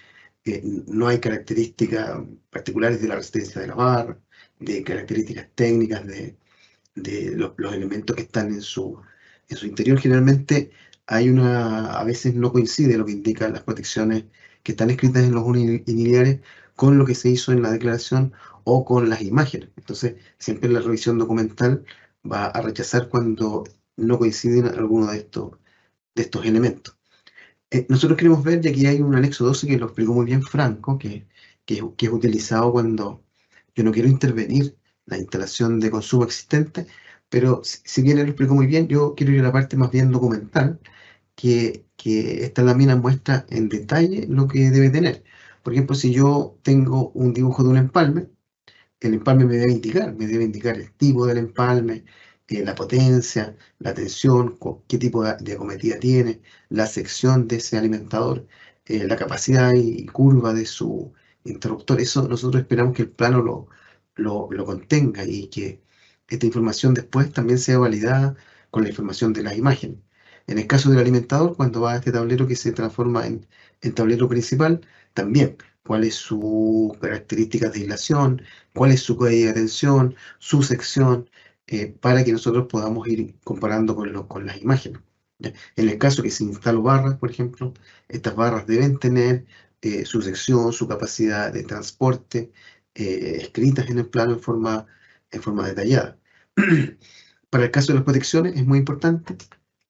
no hay características particulares de la resistencia de la barra, de características técnicas de los elementos que están en su interior. Generalmente a veces no coincide lo que indican las protecciones que están escritas en los unilineares con lo que se hizo en la declaración o con las imágenes. Entonces, siempre la revisión documental va a rechazar cuando no coinciden algunos de estos elementos. Nosotros queremos ver, y aquí hay un anexo 12 que lo explicó muy bien Franco, que es utilizado cuando yo no quiero intervenir la instalación de consumo existente, pero si bien él lo explicó muy bien, yo quiero ir a la parte más bien documental, que esta lámina muestra en detalle lo que debe tener. Por ejemplo, si yo tengo un dibujo de un empalme, el empalme me debe indicar el tipo del empalme, la potencia, la tensión, qué tipo de acometida tiene, la sección de ese alimentador, la capacidad y curva de su interruptor. Eso nosotros esperamos que el plano lo contenga y que esta información después también sea validada con la información de las imágenes. En el caso del alimentador, cuando va a este tablero que se transforma en tablero principal, también cuál es su características de aislación, cuál es su caída de tensión, su sección, para que nosotros podamos ir comparando con las imágenes. ¿Ya? En el caso que se instalan barras, por ejemplo, estas barras deben tener su sección, su capacidad de transporte, escritas en el plano en forma detallada. Para el caso de las protecciones es muy importante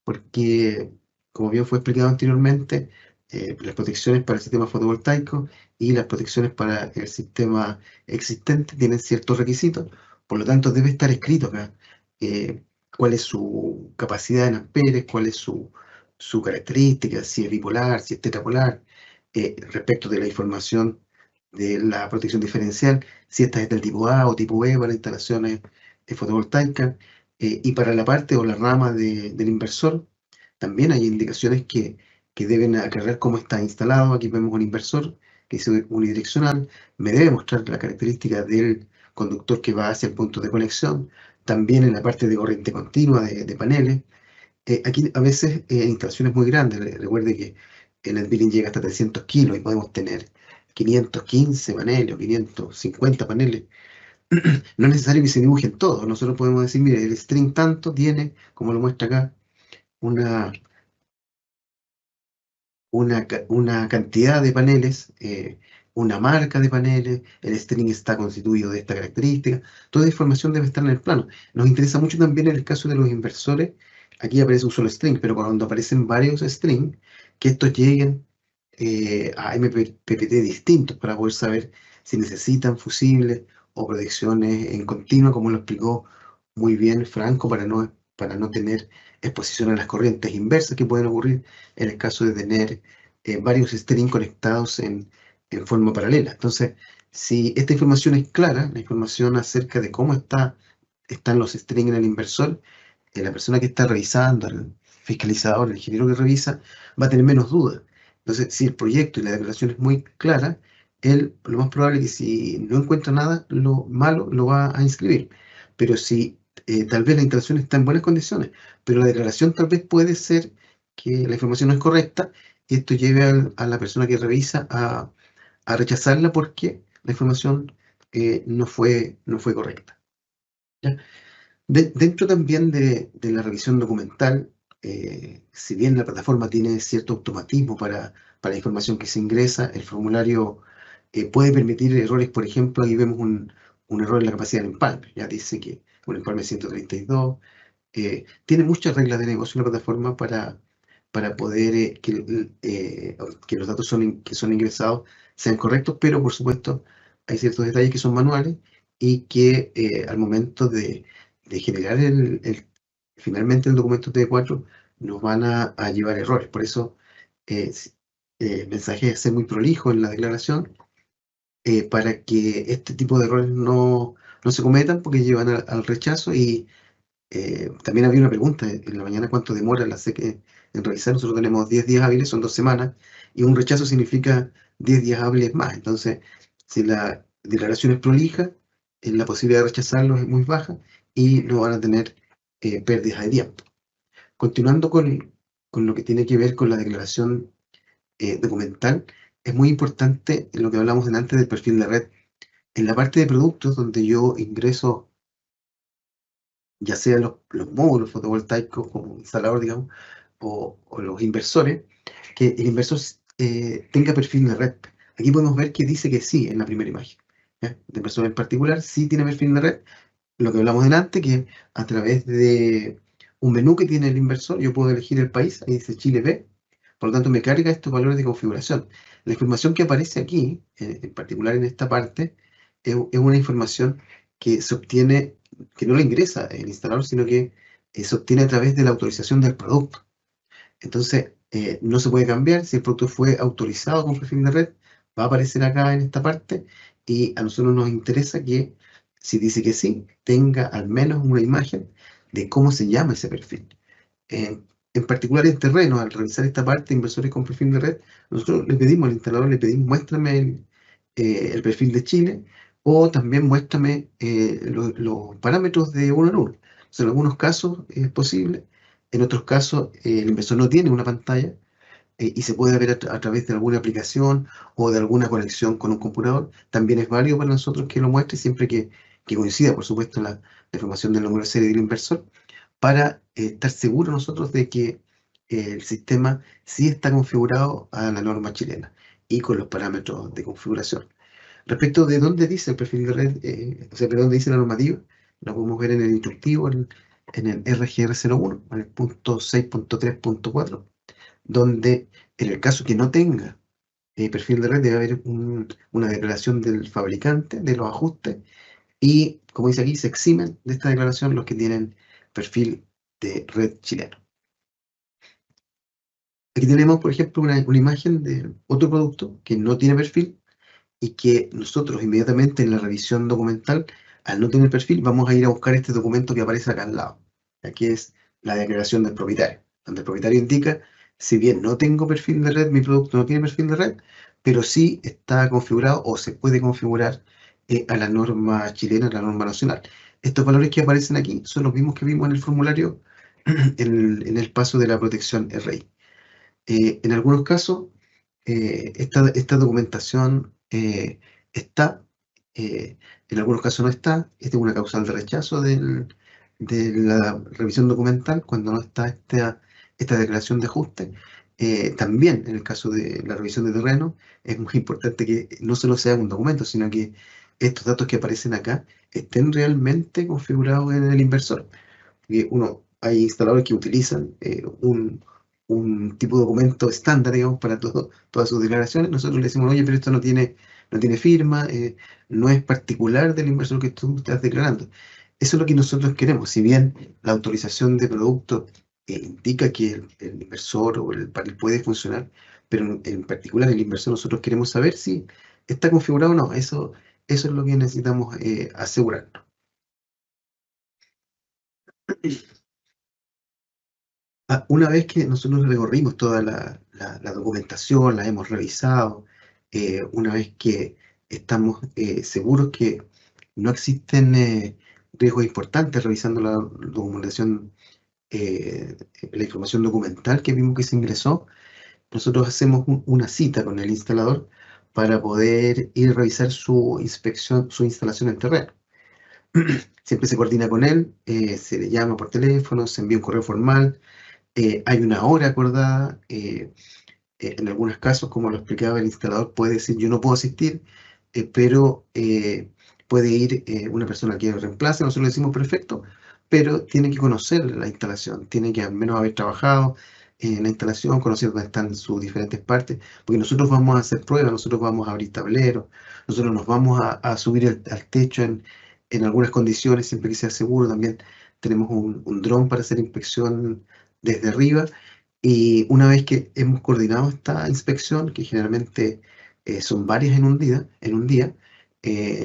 porque, como bien fue explicado anteriormente, las protecciones para el sistema fotovoltaico y las protecciones para el sistema existente tienen ciertos requisitos, por lo tanto debe estar escrito acá eh, cuál es su capacidad en amperes, cuál es su característica, si es bipolar, si es tetrapolar, respecto de la información de la protección diferencial, si esta es del tipo A o tipo B para instalaciones fotovoltaicas, y para la parte o la rama del inversor, también hay indicaciones que deben aclarar cómo está instalado. Aquí vemos un inversor que es unidireccional, me debe mostrar la característica del conductor que va hacia el punto de conexión, también en la parte de corriente continua de paneles. Aquí a veces instalaciones muy grandes, recuerde que el billing llega hasta 300 kilos y podemos tener 515 paneles o 550 paneles. No es necesario que se dibujen todos. Nosotros podemos decir, mire, el string tanto tiene, como lo muestra acá, una, una cantidad de paneles, una marca de paneles, el string está constituido de esta característica. Toda la información debe estar en el plano. Nos interesa mucho también en el caso de los inversores. Aquí aparece un solo string, pero cuando aparecen varios strings, que estos lleguen a MPPT distintos para poder saber si necesitan fusibles o protecciones en continua, como lo explicó muy bien Franco, para no tener exposición a las corrientes inversas que pueden ocurrir en el caso de tener varios strings conectados en forma paralela. Entonces, si esta información es clara, la información acerca de cómo están los strings en el inversor, la persona que está revisando, el fiscalizador, el ingeniero que revisa, va a tener menos dudas. Entonces, si el proyecto y la declaración es muy clara, él lo más probable es que si no encuentra nada lo malo, lo va a inscribir. Pero si tal vez la instalación está en buenas condiciones, pero la declaración tal vez puede ser que la información no es correcta y esto lleve a la persona que revisa a rechazarla porque la información no fue correcta. Dentro también de la revisión documental, si bien la plataforma tiene cierto automatismo para la información que se ingresa, el formulario puede permitir errores. Por ejemplo, ahí vemos un error en la capacidad del empalme. Ya dice que un empalme 132. Tiene muchas reglas de negocio en la plataforma para poder que los datos que son ingresados sean correctos, pero por supuesto hay ciertos detalles que son manuales y que al momento de generar finalmente el documento T4 nos van a llevar errores. Por eso el mensaje es ser muy prolijo en la declaración para que este tipo de errores no se cometan, porque llevan al rechazo. Y también había una pregunta en la mañana: ¿cuánto demora la SEC en revisar? Nosotros tenemos 10 días hábiles, son 2 semanas, y un rechazo significa 10 días hábiles más. Entonces, si la declaración es prolija, la posibilidad de rechazarlo es muy baja y no van a tener pérdidas de tiempo. Continuando con lo que tiene que ver con la declaración documental, es muy importante lo que hablamos antes del perfil de red. En la parte de productos, donde yo ingreso ya sea los módulos fotovoltaicos como instalador, digamos, o los inversores, que el inversor tenga perfil de red. Aquí podemos ver que dice que sí en la primera imagen, ¿ya? El inversor en particular sí tiene perfil de red. Lo que hablamos delante, que a través de un menú que tiene el inversor, yo puedo elegir el país. Ahí dice Chile B, por lo tanto me carga estos valores de configuración. La información que aparece aquí, en particular en esta parte, es una información que se obtiene, que no la ingresa el instalador, sino que se obtiene a través de la autorización del producto. Entonces, no se puede cambiar. Si el producto fue autorizado con perfil de red, va a aparecer acá en esta parte, y a nosotros nos interesa que, si dice que sí, tenga al menos una imagen de cómo se llama ese perfil. En particular en terreno, al revisar esta parte, inversores con perfil de red, nosotros le pedimos al instalador, muéstrame el perfil de Chile, o también muéstrame los parámetros de uno en uno. O sea, en algunos casos es posible, en otros casos el inversor no tiene una pantalla y se puede ver a través de alguna aplicación o de alguna conexión con un computador. También es válido para nosotros que lo muestre, siempre que coincida, por supuesto, la información del número de serie del inversor, para estar seguros nosotros de que el sistema sí está configurado a la norma chilena y con los parámetros de configuración. Respecto de dónde dice el perfil de red, o sea, perdón, dónde dice la normativa, lo podemos ver en el instructivo, en el RGR01, en el punto 6.3.4, donde en el caso que no tenga perfil de red, debe haber una declaración del fabricante de los ajustes, y como dice aquí, se eximen de esta declaración los que tienen perfil de red chileno. Aquí tenemos, por ejemplo, una imagen de otro producto que no tiene perfil, y que nosotros inmediatamente en la revisión documental, al no tener perfil, vamos a ir a buscar este documento que aparece acá al lado. Aquí es la declaración del propietario, donde el propietario indica: si bien no tengo perfil de red, mi producto no tiene perfil de red, pero sí está configurado o se puede configurar a la norma chilena, a la norma nacional. Estos valores que aparecen aquí son los mismos que vimos en el formulario en el paso de la protección RI. En algunos casos, esta documentación está, en algunos casos no está. Esta es una causal de rechazo de la revisión documental, cuando no está esta declaración de ajuste. También en el caso de la revisión de terreno, es muy importante que no solo sea un documento, sino que estos datos que aparecen acá estén realmente configurados en el inversor. Hay instaladores que utilizan un tipo de documento estándar, digamos, para todas sus declaraciones. Nosotros le decimos: oye, pero esto no tiene firma, no es particular del inversor que tú estás declarando. Eso es lo que nosotros queremos. Si bien la autorización de producto indica que el inversor o el panel puede funcionar, pero en particular el inversor, nosotros queremos saber si está configurado o no. Eso es lo que necesitamos asegurar. Una vez que nosotros recorrimos toda la documentación, la hemos revisado, una vez que estamos seguros que no existen riesgos importantes, revisando la documentación, la información documental que vimos que se ingresó, nosotros hacemos una cita con el instalador para poder ir a revisar su inspección, su instalación en terreno. siempre se coordina con él, se le llama por teléfono, se envía un correo formal, hay una hora acordada, en algunos casos, como lo explicaba el instalador, puede decir yo no puedo asistir, pero puede ir una persona que lo reemplace, nosotros le decimos perfecto, pero tiene que conocer la instalación, tiene que al menos haber trabajado en la instalación, conocer dónde están sus diferentes partes, porque nosotros vamos a hacer pruebas, nosotros vamos a abrir tableros, nosotros nos vamos a subir al techo en algunas condiciones, siempre que sea seguro. También tenemos un dron para hacer inspección desde arriba, y una vez que hemos coordinado esta inspección, que generalmente son varias en un día,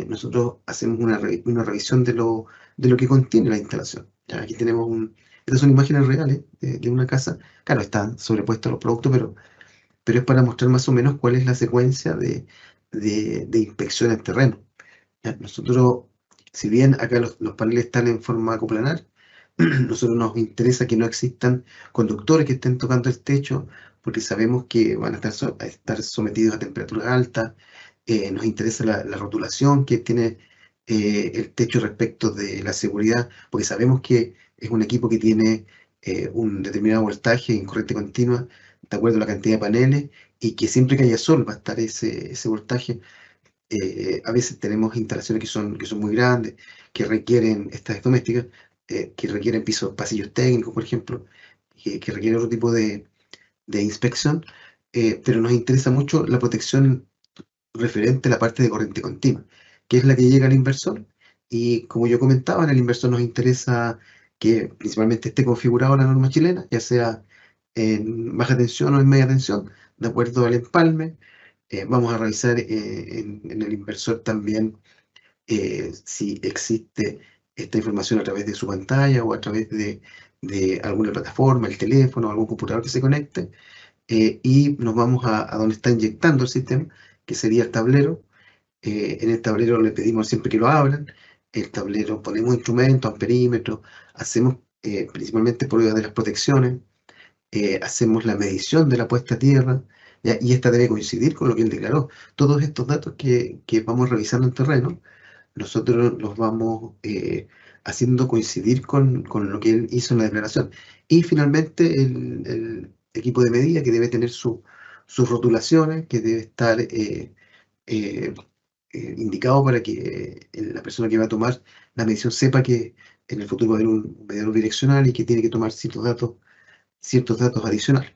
nosotros hacemos una revisión de lo que contiene la instalación. Ya, aquí tenemos estas son imágenes reales de una casa. Claro, están sobrepuestos los productos, pero es para mostrar más o menos cuál es la secuencia de inspección en terreno. ¿Ya? Nosotros, si bien acá los paneles están en forma coplanar, nosotros nos interesa que no existan conductores que estén tocando el techo, porque sabemos que van a estar sometidos a temperaturas altas. Nos interesa la rotulación que tiene el techo respecto de la seguridad, porque sabemos que es un equipo que tiene un determinado voltaje en corriente continua, de acuerdo a la cantidad de paneles, y que siempre que haya sol va a estar ese voltaje. A veces tenemos instalaciones que son muy grandes, que requieren estas domésticas, que requieren pasillos técnicos, por ejemplo, que requieren otro tipo de inspección, pero nos interesa mucho la protección referente a la parte de corriente continua, que es la que llega al inversor. Y como yo comentaba, en el inversor nos interesa que principalmente esté configurado la norma chilena, ya sea en baja tensión o en media tensión, de acuerdo al empalme. Vamos a revisar en el inversor también si existe esta información a través de su pantalla o a través de alguna plataforma, el teléfono, algún computador que se conecte, y nos vamos a donde está inyectando el sistema, que sería el tablero. En el tablero le pedimos siempre que lo abran. El tablero ponemos instrumentos, amperímetros, hacemos principalmente pruebas de las protecciones, hacemos la medición de la puesta a tierra, ¿ya? Y esta debe coincidir con lo que él declaró. Todos estos datos que vamos revisando en terreno, nosotros los vamos haciendo coincidir con lo que él hizo en la declaración. Y finalmente el equipo de medida que debe tener sus rotulaciones, que debe estar eh, indicado para que la persona que va a tomar la medición sepa que en el futuro va a haber un medidor direccional y que tiene que tomar ciertos datos adicionales.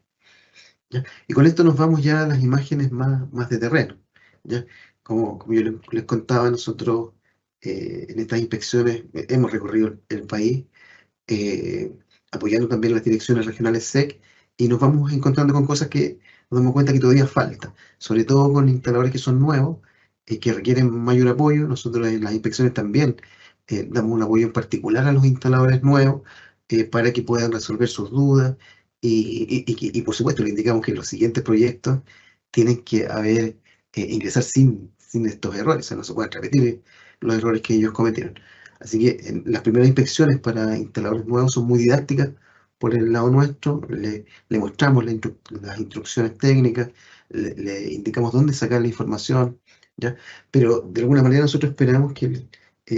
¿Ya? Y con esto nos vamos ya a las imágenes más de terreno. ¿Ya? Como yo les contaba, nosotros en estas inspecciones hemos recorrido el país, eh, apoyando también las direcciones regionales SEC, y nos vamos encontrando con cosas que nos damos cuenta que todavía falta, sobre todo con instaladores que son nuevos, que requieren mayor apoyo. Nosotros en las inspecciones también damos un apoyo en particular a los instaladores nuevos, para que puedan resolver sus dudas, y por supuesto le indicamos que los siguientes proyectos tienen que ingresar sin estos errores, o sea, no se pueden repetir los errores que ellos cometieron. Así que las primeras inspecciones para instaladores nuevos son muy didácticas por el lado nuestro. Le mostramos las instrucciones técnicas, le indicamos dónde sacar la información, ¿ya? Pero de alguna manera nosotros esperamos que,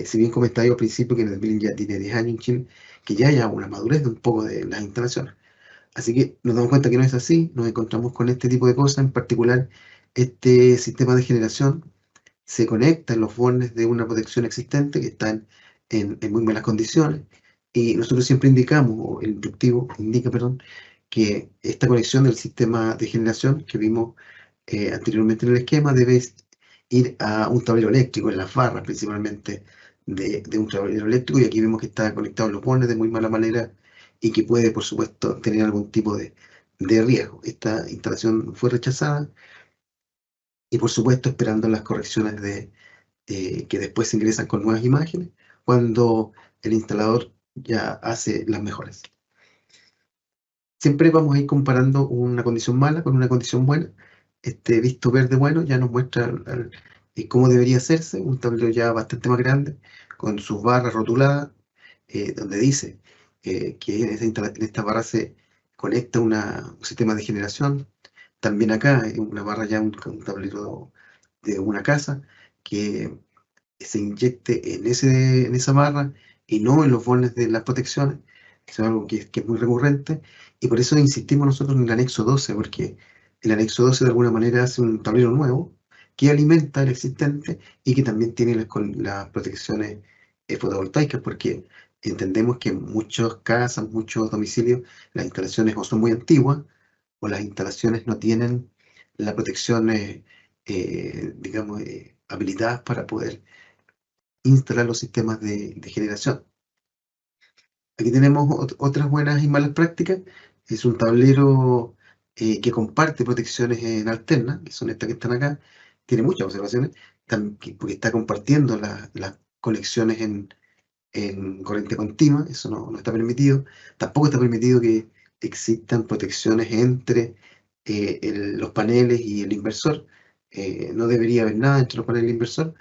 si bien comentaba yo al principio que el building ya tiene 10 años en Chile, que ya haya una madurez de un poco de las instalaciones. Así que nos damos cuenta que no es así, nos encontramos con este tipo de cosas, en particular este sistema de generación se conecta en los bornes de una protección existente que está en muy malas condiciones, y nosotros siempre indicamos, o el instructivo indica, perdón, que esta conexión del sistema de generación que vimos anteriormente en el esquema debe ir a un tablero eléctrico, en las barras principalmente de un tablero eléctrico, y aquí vemos que está conectado en los bornes de muy mala manera y que puede, por supuesto, tener algún tipo de riesgo. Esta instalación fue rechazada, y por supuesto esperando las correcciones que después se ingresan con nuevas imágenes cuando el instalador ya hace las mejoras. Siempre vamos a ir comparando una condición mala con una condición buena. Este visto verde bueno ya nos muestra cómo debería hacerse, un tablero ya bastante más grande, con sus barras rotuladas, donde dice que en esta barra se conecta un sistema de generación. También acá, en una barra ya un tablero de una casa, que se inyecte en esa barra y no en los bornes de las protecciones. Eso es algo que es muy recurrente, y por eso insistimos nosotros en el anexo 12, porque el anexo 12 de alguna manera hace un tablero nuevo que alimenta el existente y que también tiene las protecciones fotovoltaicas, porque entendemos que en muchas casas, muchos domicilios, las instalaciones o son muy antiguas o las instalaciones no tienen la protección, digamos, habilitadas para poder instalar los sistemas de generación. Aquí tenemos otras buenas y malas prácticas. Es un tablero que comparte protecciones en alterna, que son estas que están acá. Tiene muchas observaciones, porque está compartiendo las conexiones en corriente continua. Eso no está permitido. Tampoco está permitido que existan protecciones entre los paneles y el inversor. No debería haber nada entre los paneles y el inversor,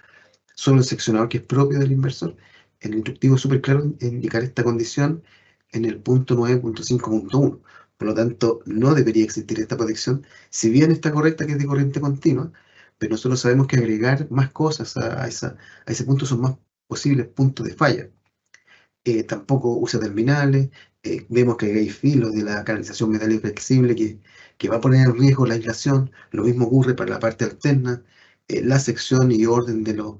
solo el seccionador que es propio del inversor. El instructivo es súper claro en indicar esta condición en el punto 9.5.1. Por lo tanto, no debería existir esta protección, si bien está correcta que es de corriente continua, pero nosotros sabemos que agregar más cosas a ese punto son más posibles puntos de falla. Tampoco usa terminales. Vemos que hay filos de la canalización metálica flexible que va a poner en riesgo la aislación. Lo mismo ocurre para la parte alterna, la sección y orden de los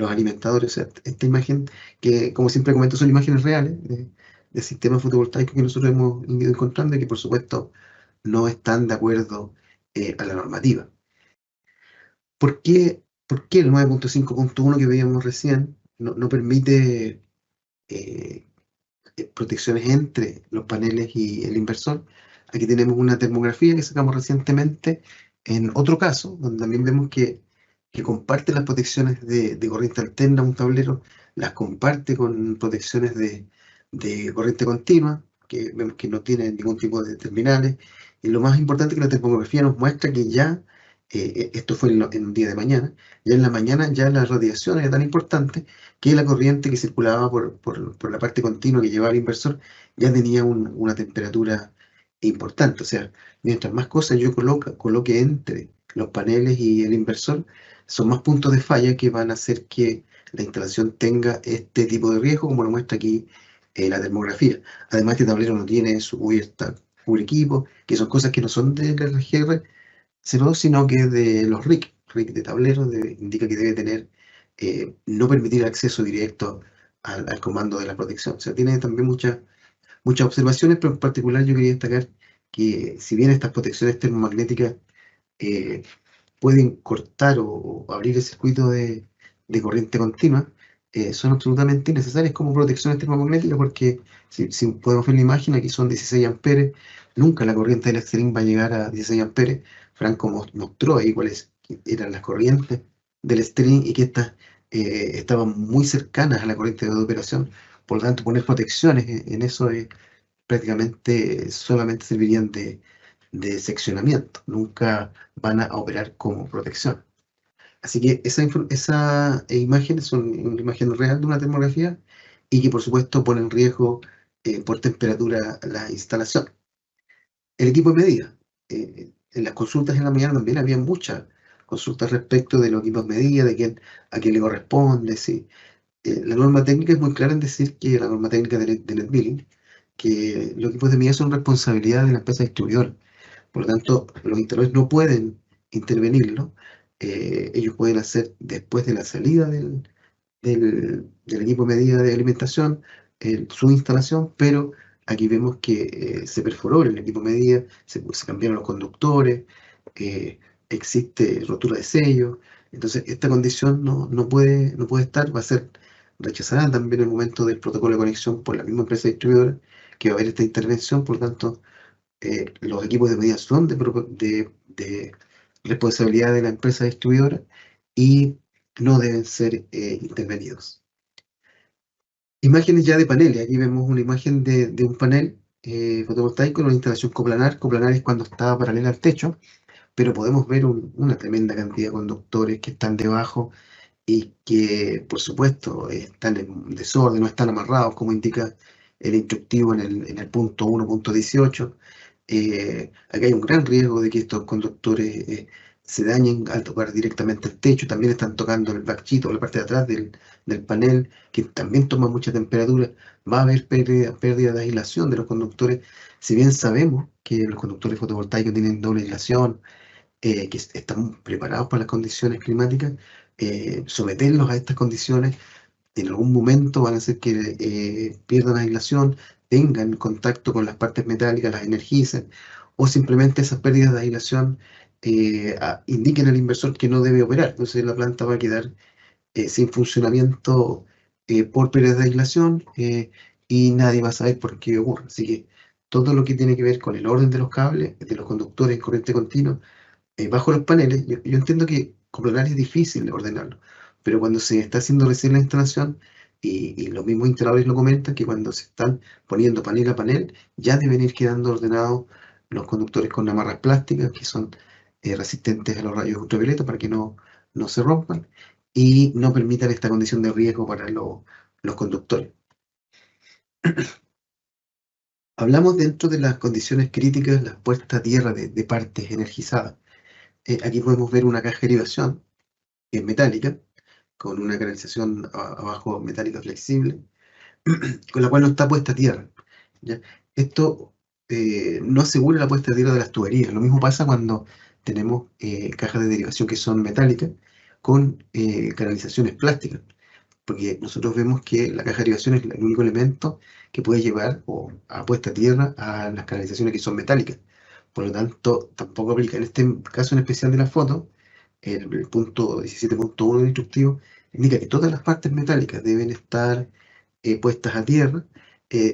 alimentadores. O sea, esta imagen, que como siempre comento, son imágenes reales de sistemas fotovoltaicos que nosotros hemos ido encontrando y que por supuesto no están de acuerdo a la normativa. ¿Por qué el 9.5.1 que veíamos recién no permite eh, protecciones entre los paneles y el inversor? Aquí tenemos una termografía que sacamos recientemente en otro caso, donde también vemos que comparte las protecciones de corriente alterna, un tablero, las comparte con protecciones de corriente continua, que vemos que no tiene ningún tipo de terminales. Y lo más importante es que la termografía nos muestra que ya, esto fue en un día de mañana, ya en la mañana ya la radiación era tan importante que la corriente que circulaba por la parte continua que llevaba el inversor ya tenía una temperatura importante. O sea, mientras más cosas yo coloque entre los paneles y el inversor, son más puntos de falla que van a hacer que la instalación tenga este tipo de riesgo, como lo muestra aquí la termografía. Además, este tablero no tiene su cubierta full equipo, que son cosas que no son del RGR 02, sino que de los RIC. RIC de tablero indica que debe tener, no permitir acceso directo al comando de la protección. O sea, tiene también muchas observaciones, pero en particular yo quería destacar que si bien estas protecciones termomagnéticas eh, pueden cortar o abrir el circuito de corriente continua, son absolutamente innecesarias como protecciones termomagnéticas, porque si podemos ver la imagen, aquí son 16 amperes, nunca la corriente del Excelin va a llegar a 16 amperes. Franco mostró ahí cuáles eran las corrientes del string y que estas estaban muy cercanas a la corriente de operación. Por lo tanto, poner protecciones en eso prácticamente solamente servirían de seccionamiento, nunca van a operar como protección. Así que esa imagen es una imagen real de una termografía y que por supuesto pone en riesgo por temperatura la instalación. El equipo de medida. En las consultas en la mañana también había muchas consultas respecto de los equipos de medida, a quién le corresponde. Sí. La norma técnica es muy clara en decir que la norma técnica de NetBilling, que los equipos de medida son responsabilidad de la empresa distribuidora. Por lo tanto, los instaladores no pueden intervenirlo. Ellos pueden hacer después de la salida del equipo de medida de alimentación su instalación, pero aquí vemos que se perforó el equipo de medida, se cambiaron los conductores, existe rotura de sello. Entonces, esta condición no puede estar, va a ser rechazada también en el momento del protocolo de conexión por la misma empresa distribuidora, que va a haber esta intervención. Por lo tanto, los equipos de medida son de responsabilidad de la empresa distribuidora y no deben ser intervenidos. Imágenes ya de paneles. Aquí vemos una imagen de un panel fotovoltaico en una instalación coplanar. Coplanar es cuando está paralela al techo, pero podemos ver una tremenda cantidad de conductores que están debajo y que, por supuesto, están en desorden, no están amarrados, como indica el instructivo en el punto 1.18. Acá hay un gran riesgo de que estos conductores se dañen al tocar directamente el techo. También están tocando el backchito o la parte de atrás del panel, que también toma mucha temperatura. Va a haber pérdida de aislación de los conductores. Si bien sabemos que los conductores fotovoltaicos tienen doble aislación, que están preparados para las condiciones climáticas, someterlos a estas condiciones en algún momento van a hacer que pierdan aislación, tengan contacto con las partes metálicas, las energicen, o simplemente esas pérdidas de aislación indiquen al inversor que no debe operar. Entonces la planta va a quedar sin funcionamiento por pérdidas de aislación, y nadie va a saber por qué ocurre. Así que todo lo que tiene que ver con el orden de los cables, de los conductores en corriente continua, bajo los paneles, yo entiendo que como horario es difícil de ordenarlo, pero cuando se está haciendo recién la instalación, y los mismos instaladores lo comentan, que cuando se están poniendo panel a panel, ya deben ir quedando ordenados los conductores con amarras plásticas, que son resistentes a los rayos ultravioleta para que no se rompan, y no permitan esta condición de riesgo para los conductores. Hablamos dentro de las condiciones críticas, la puesta a tierra de partes energizadas. Aquí podemos ver una caja de derivación metálica, con una canalización abajo metálica flexible, con la cual no está puesta a tierra, ¿ya? Esto no asegura la puesta a tierra de las tuberías. Lo mismo pasa cuando tenemos cajas de derivación que son metálicas con canalizaciones plásticas, porque nosotros vemos que la caja de derivación es el único elemento que puede llevar a puesta a tierra a las canalizaciones que son metálicas. Por lo tanto, tampoco aplica. En este caso en especial de la foto, el punto 17.1 del instructivo indica que todas las partes metálicas deben estar puestas a tierra.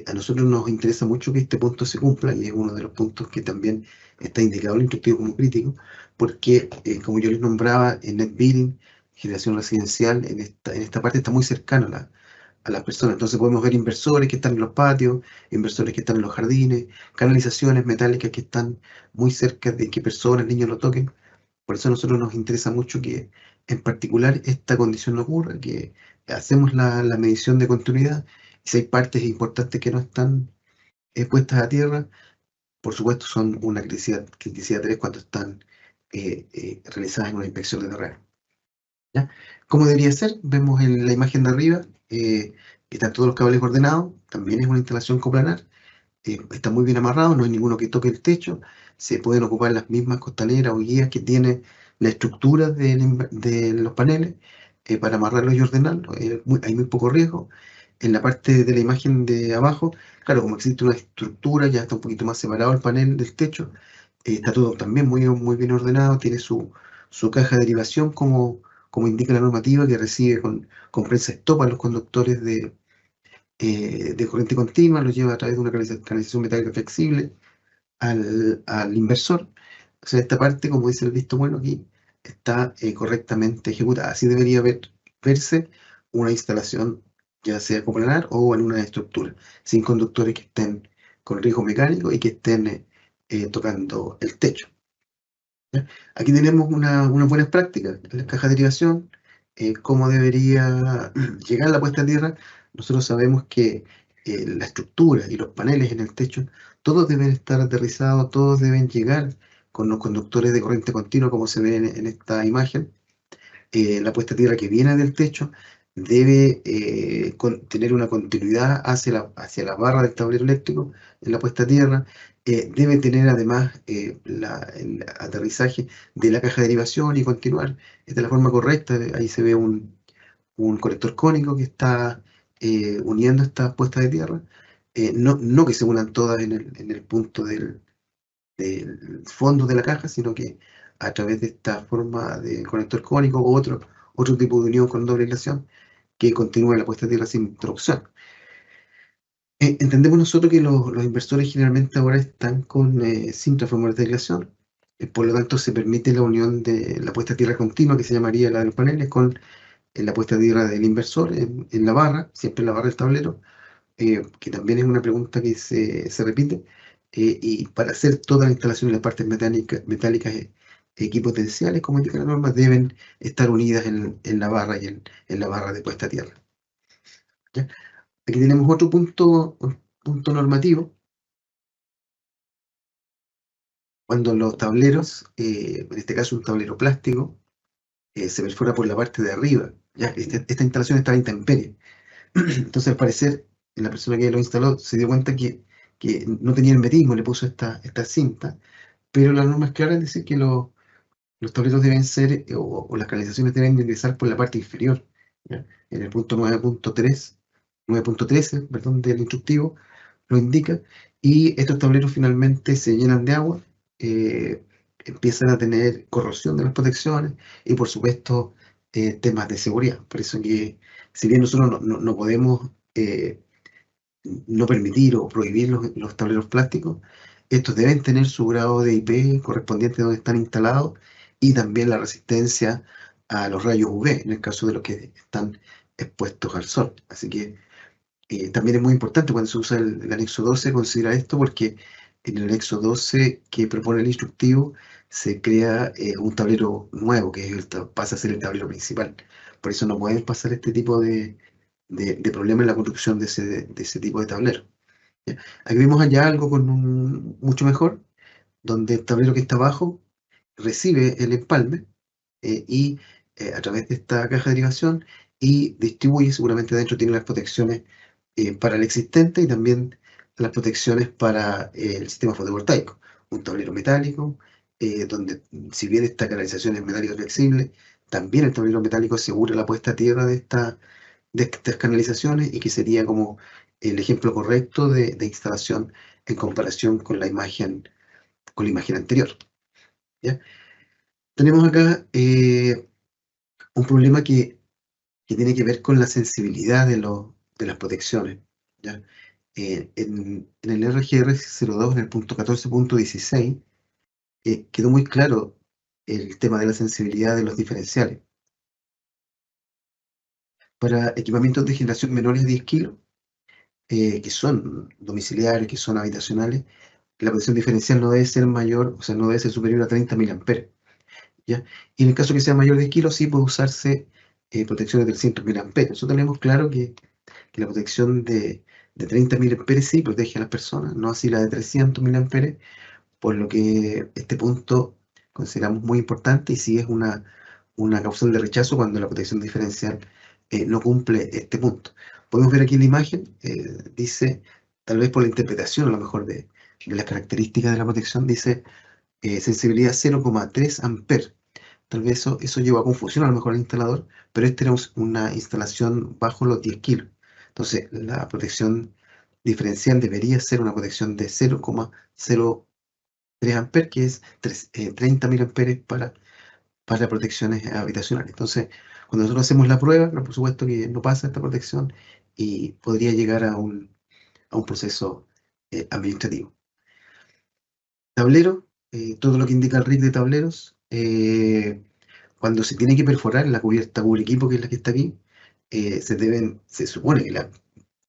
A nosotros nos interesa mucho que este punto se cumpla, y es uno de los puntos que también está indicado en el instructivo como crítico, porque como yo les nombraba, en net billing, generación residencial, en esta parte está muy cercano a las personas. Entonces podemos ver inversores que están en los patios, inversores que están en los jardines, canalizaciones metálicas que están muy cerca de que personas, niños lo toquen. Por eso a nosotros nos interesa mucho que en particular esta condición no ocurra, que hacemos la medición de continuidad, y si hay partes importantes que no están puestas a tierra, por supuesto son una criticidad 3 cuando están realizadas en una inspección de terreno, ¿ya? ¿Cómo debería ser? Vemos en la imagen de arriba que están todos los cables ordenados. También es una instalación coplanar, está muy bien amarrado, no hay ninguno que toque el techo. Se pueden ocupar las mismas costaleras o guías que tiene la estructura de los paneles para amarrarlos y ordenarlos. Hay muy poco riesgo. En la parte de la imagen de abajo, claro, como existe una estructura, ya está un poquito más separado el panel del techo. Está todo también muy bien ordenado, tiene su caja de derivación como indica la normativa, que recibe con prensa stop a los conductores de corriente continua, lo lleva a través de una canalización metálica flexible al inversor. O sea, esta parte, como dice el visto bueno aquí, está correctamente ejecutada. Así debería verse una instalación, ya sea coplanar o en una estructura, sin conductores que estén con riesgo mecánico y que estén tocando el techo, ¿ya? Aquí tenemos unas buenas prácticas, la caja de derivación, cómo debería llegar la puesta a tierra. Nosotros sabemos que la estructura y los paneles en el techo, todos deben estar aterrizados, todos deben llegar con los conductores de corriente continua, como se ve en esta imagen. La puesta a tierra que viene del techo debe tener una continuidad hacia la barra del tablero eléctrico en la puesta a tierra. Debe tener además el aterrizaje de la caja de derivación y continuar de la forma correcta. Ahí se ve un conector cónico que está uniendo estas puestas de tierra. No que se unan todas en el punto del fondo de la caja, sino que a través de esta forma de conector cónico u otro tipo de unión con doble aislación que continúa la puesta de tierra sin interrupción. Entendemos nosotros que los inversores generalmente ahora están sin transformadores de aislación, por lo tanto se permite la unión de la puesta de tierra continua, que se llamaría la de los paneles, con la puesta de tierra del inversor en la barra, siempre en la barra del tablero, que también es una pregunta que se repite, y para hacer toda la instalación de las partes metálicas equipotenciales, como indica la norma, deben estar unidas en la barra y en la barra de puesta a tierra, ¿ya? Aquí tenemos otro punto normativo, cuando los tableros, en este caso un tablero plástico, se perfora por la parte de arriba. ¿Ya? Esta instalación está a la intemperie. Entonces, al parecer, la persona que lo instaló se dio cuenta que no tenía hermetismo, le puso esta cinta, pero la norma es clara en decir que los tableros deben ser, o las canalizaciones deben de ingresar por la parte inferior, ¿ya? En el punto 9.13, perdón, del instructivo, lo indica, y estos tableros finalmente se llenan de agua, eh, empiezan a tener corrosión de las protecciones y, por supuesto, temas de seguridad. Por eso que, si bien nosotros no podemos no permitir o prohibir los tableros plásticos, estos deben tener su grado de IP correspondiente a donde están instalados y también la resistencia a los rayos UV, en el caso de los que están expuestos al sol. Así que también es muy importante cuando se usa el anexo 12 considerar esto, porque en el anexo 12 que propone el instructivo se crea un tablero nuevo, que es pasa a ser el tablero principal. Por eso no pueden pasar este tipo de problema en la construcción de ese tipo de tablero. ¿Ya? Aquí vemos allá algo con mucho mejor, donde el tablero que está abajo recibe el empalme y a través de esta caja de derivación y distribuye, seguramente adentro tiene las protecciones para el existente y también las protecciones para el sistema fotovoltaico. Un tablero metálico, donde si bien esta canalización es metálica flexible, también el tablero metálico asegura la puesta a tierra de estas canalizaciones y que sería como el ejemplo correcto de instalación en comparación con la imagen anterior. ¿Ya? Tenemos acá un problema que tiene que ver con la sensibilidad de las protecciones. ¿Ya? En el RGR02, en el punto 14.16, quedó muy claro el tema de la sensibilidad de los diferenciales. Para equipamientos de generación menores de 10 kilos, que son domiciliares, que son habitacionales, la protección diferencial no debe ser mayor, o sea, no debe ser superior a 30 miliamperes, ¿ya? Y en el caso que sea mayor de 10 kilos, sí puede usarse protección de 300 miliamperes. Nosotros tenemos claro que la protección de 30 miliamperes sí protege a las personas, no así la de 300 miliamperes, por lo que este punto consideramos muy importante y sí es una causal de rechazo cuando la protección diferencial no cumple este punto. Podemos ver aquí en la imagen, dice, tal vez por la interpretación a lo mejor de las características de la protección, dice sensibilidad 0,3 amper. Tal vez eso llevó a confusión a lo mejor al instalador, pero esta era una instalación bajo los 10 kilos. Entonces, la protección diferencial debería ser una protección de 0,03 amperes, que es 30 miliamperes para protecciones habitacionales. Entonces, cuando nosotros hacemos la prueba, por supuesto que no pasa esta protección y podría llegar a un proceso administrativo. Tablero, todo lo que indica el RIC de tableros. Cuando se tiene que perforar la cubierta cubre equipo, que es la que está aquí, se supone que la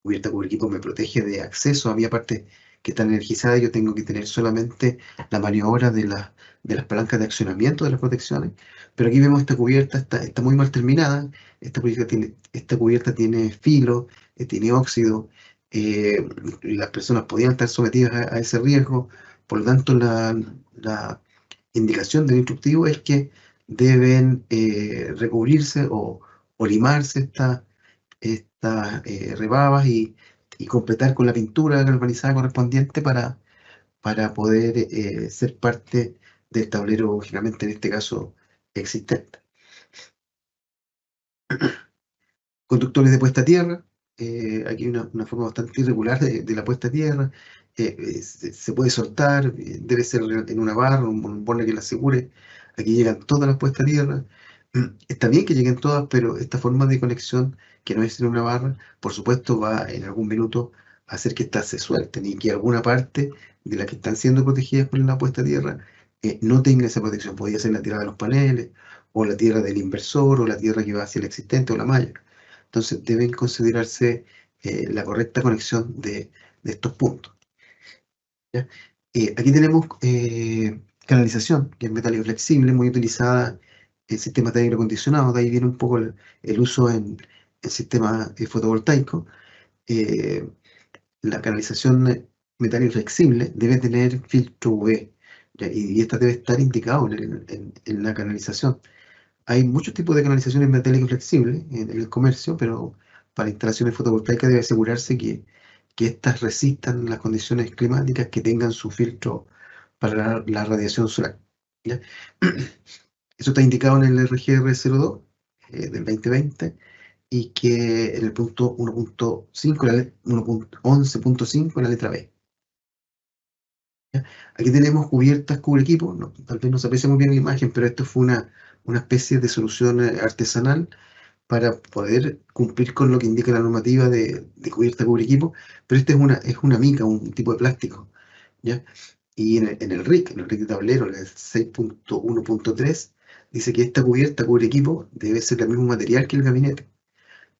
cubierta cubre equipo me protege de acceso a mi parte que está energizada. Yo tengo que tener solamente la maniobra de las palancas de accionamiento de las protecciones. Pero aquí vemos esta cubierta, está muy mal terminada. Esta cubierta tiene filo, tiene óxido. Las personas podían estar sometidas a ese riesgo. Por lo tanto, la indicación del instructivo es que deben recubrirse o limarse estas rebabas y completar con la pintura galvanizada correspondiente para poder ser parte del tablero, lógicamente en este caso existente. Conductores de puesta a tierra, aquí hay una forma bastante irregular de la puesta a tierra, se puede soltar, debe ser en una barra, un borde que la asegure. Aquí llegan todas las puestas a tierra. Está bien que lleguen todas, pero esta forma de conexión, que no es en una barra, por supuesto va en algún minuto a hacer que estas se suelten y que alguna parte de las que están siendo protegidas por la puesta a tierra no tenga esa protección. Podría ser la tierra de los paneles, o la tierra del inversor, o la tierra que va hacia el existente, o la malla. Entonces deben considerarse la correcta conexión de estos puntos. ¿Ya? Aquí tenemos canalización, que es metálico flexible, muy utilizada en sistemas de aire acondicionado. De ahí viene un poco el uso en sistemas fotovoltaicos. La canalización metálico flexible debe tener filtro UV, y esta debe estar indicado en la canalización. Hay muchos tipos de canalizaciones metálicas flexibles en el comercio, pero para instalaciones fotovoltaicas debe asegurarse que éstas resistan las condiciones climáticas, que tengan su filtro para la radiación solar. ¿Ya? Eso está indicado en el RGR02 del 2020, y que en el punto 1.5, 1.11.5, en la letra B. ¿Ya? Aquí tenemos cubiertas cubre equipo, tal vez no se aprecia muy bien la imagen, pero esto fue una especie de solución artesanal para poder cumplir con lo que indica la normativa de cubierta cubre equipo, pero esta es una mica, un tipo de plástico, ¿ya? Y en el RIC de tablero, el 6.1.3, dice que esta cubierta cubre equipo debe ser del mismo material que el gabinete.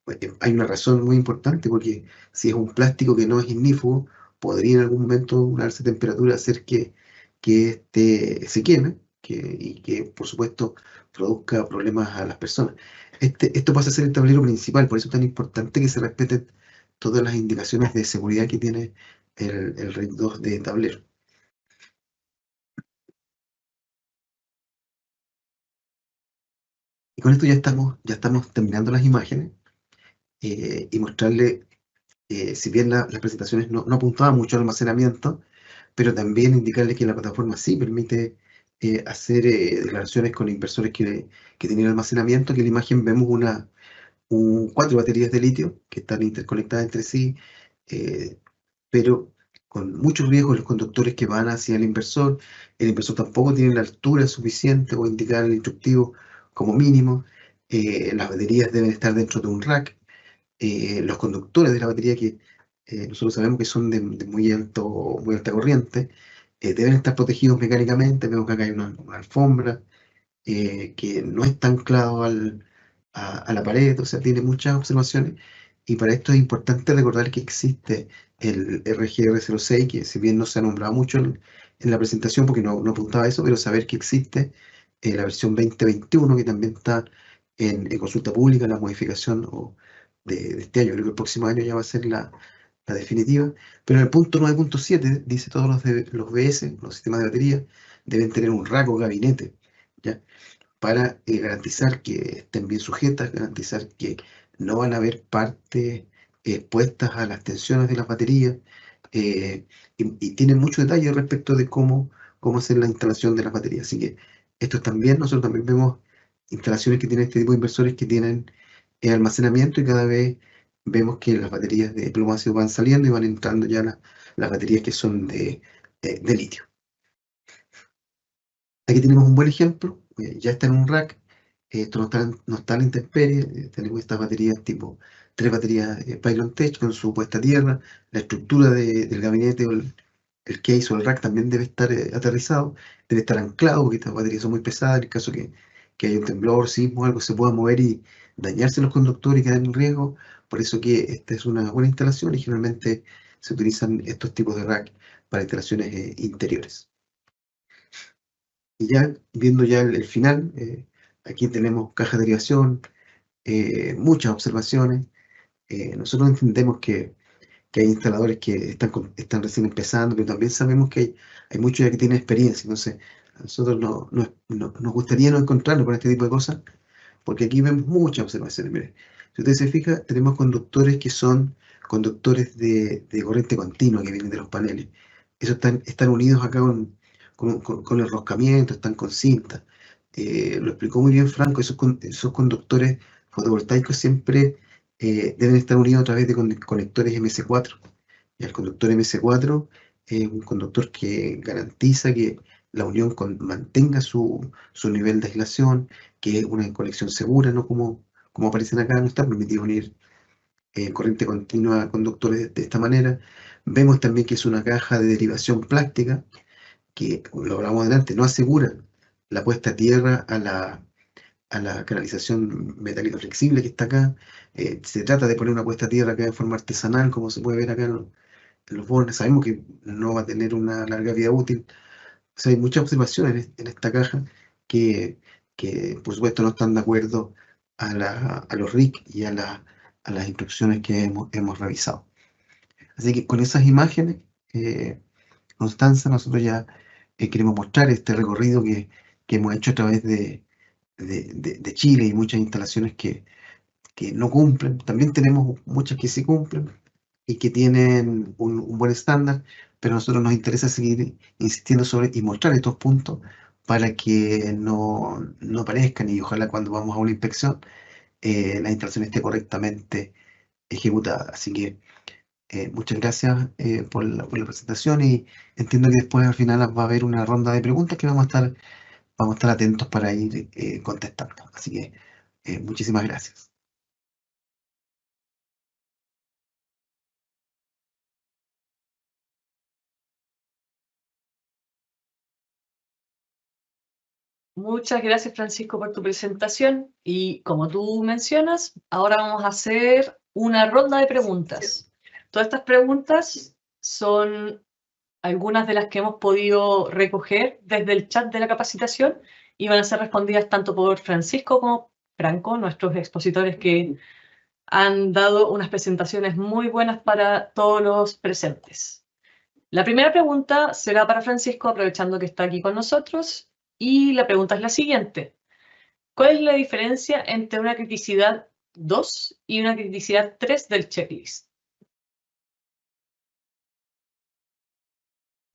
Pues, hay una razón muy importante, porque si es un plástico que no es ignífugo, podría en algún momento una alta temperatura hacer que este se queme, y que por supuesto produzca problemas a las personas. Esto pasa a ser el tablero principal, por eso es tan importante que se respeten todas las indicaciones de seguridad que tiene el RIC 2 de tablero. Y con esto ya estamos terminando las imágenes, y mostrarle, si bien las presentaciones no apuntaban mucho al almacenamiento, pero también indicarle que la plataforma sí permite hacer declaraciones con inversores que tienen almacenamiento, que en la imagen vemos 4 baterías de litio que están interconectadas entre sí, eh, pero con muchos riesgos los conductores que van hacia el inversor tampoco tiene la altura suficiente o indicar el instructivo como mínimo, las baterías deben estar dentro de un rack, los conductores de la batería, que nosotros sabemos que son de muy alta corriente, deben estar protegidos mecánicamente. Vemos que acá hay una alfombra que no está anclado a la pared, o sea, tiene muchas observaciones, y para esto es importante recordar que existe el RGR06, que si bien no se ha nombrado mucho en la presentación porque no apuntaba a eso, pero saber que existe la versión 2021, que también está en consulta pública, la modificación de este año. Creo que el próximo año ya va a ser la definitiva, pero en el punto 9.7 dice todos los BS, los sistemas de batería, deben tener un rack o gabinete, ¿ya? Para garantizar que estén bien sujetas, garantizar que no van a haber partes expuestas a las tensiones de las baterías, y tienen mucho detalle respecto de cómo hacer la instalación de las baterías. Así que nosotros también vemos instalaciones que tienen este tipo de inversores que tienen almacenamiento, y cada vez vemos que las baterías de plomo ácido van saliendo y van entrando ya las baterías que son de litio. Aquí tenemos un buen ejemplo, ya está en un rack, esto no está en la intemperie, tenemos estas baterías tipo 3 baterías Pylon Tech con su puesta a tierra, la estructura del gabinete o el case o el rack también debe estar aterrizado, debe estar anclado, porque estas baterías son muy pesadas. En el caso que haya un temblor, sismo, algo, se pueda mover y dañarse los conductores y quedar en riesgo. Por eso que esta es una buena instalación, y generalmente se utilizan estos tipos de rack para instalaciones interiores. Y ya viendo ya el final, aquí tenemos caja de derivación, muchas observaciones. Nosotros entendemos que hay instaladores que están recién empezando, pero también sabemos que hay muchos ya que tienen experiencia. Entonces, a nosotros nos gustaría no encontrarnos con este tipo de cosas, porque aquí vemos muchas observaciones. Mire, si usted se fija, tenemos conductores que son conductores de corriente continua que vienen de los paneles. Esos están unidos acá con el enroscamiento, están con cinta. Lo explicó muy bien Franco. Esos conductores fotovoltaicos siempre deben estar unidos a través de conectores MS4. Y el conductor MS4 es un conductor que garantiza que la unión mantenga su nivel de aislación, que es una conexión segura, no como aparecen acá. No está permitido unir corriente continua a conductores de esta manera. Vemos también que es una caja de derivación plástica, que, como lo hablamos adelante, no asegura la puesta a tierra a la canalización metálica flexible que está acá. Se trata de poner una puesta a tierra acá de forma artesanal, como se puede ver acá en los bordes. Sabemos que no va a tener una larga vida útil. O sea, hay muchas observaciones en esta caja que, por supuesto, no están de acuerdo a los RIC y a las instrucciones que hemos revisado. Así que con esas imágenes, Constanza, nosotros ya queremos mostrar este recorrido que hemos hecho a través de Chile y muchas instalaciones que no cumplen. También tenemos muchas que sí cumplen y que tienen un buen estándar, pero a nosotros nos interesa seguir insistiendo sobre y mostrar estos puntos para que no aparezcan, y ojalá cuando vamos a una inspección la instalación esté correctamente ejecutada. Así que muchas gracias por la presentación, y entiendo que después al final va a haber una ronda de preguntas que vamos a estar atentos para ir contestando. Así que muchísimas gracias. Muchas gracias, Francisco, por tu presentación. Y como tú mencionas, ahora vamos a hacer una ronda de preguntas. Todas estas preguntas son algunas de las que hemos podido recoger desde el chat de la capacitación y van a ser respondidas tanto por Francisco como Franco, nuestros expositores que han dado unas presentaciones muy buenas para todos los presentes. La primera pregunta será para Francisco, aprovechando que está aquí con nosotros, y la pregunta es la siguiente. ¿Cuál es la diferencia entre una criticidad 2 y una criticidad 3 del checklist?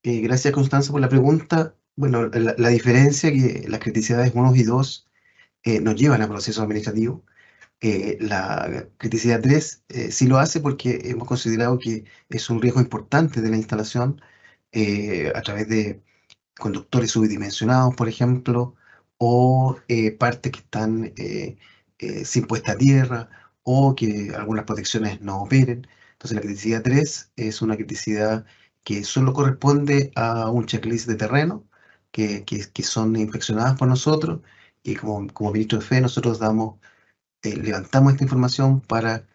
Gracias, Constanza, por la pregunta. Bueno, la diferencia que las criticidades 1 y 2 nos llevan a procesos administrativos. La criticidad 3 sí lo hace porque hemos considerado que es un riesgo importante de la instalación a través de conductores subdimensionados, por ejemplo, o partes que están sin puesta a tierra, o que algunas protecciones no operen. Entonces la criticidad 3 es una criticidad que solo corresponde a un checklist de terreno, que son inspeccionadas por nosotros, y como ministro de Fe nosotros levantamos esta información para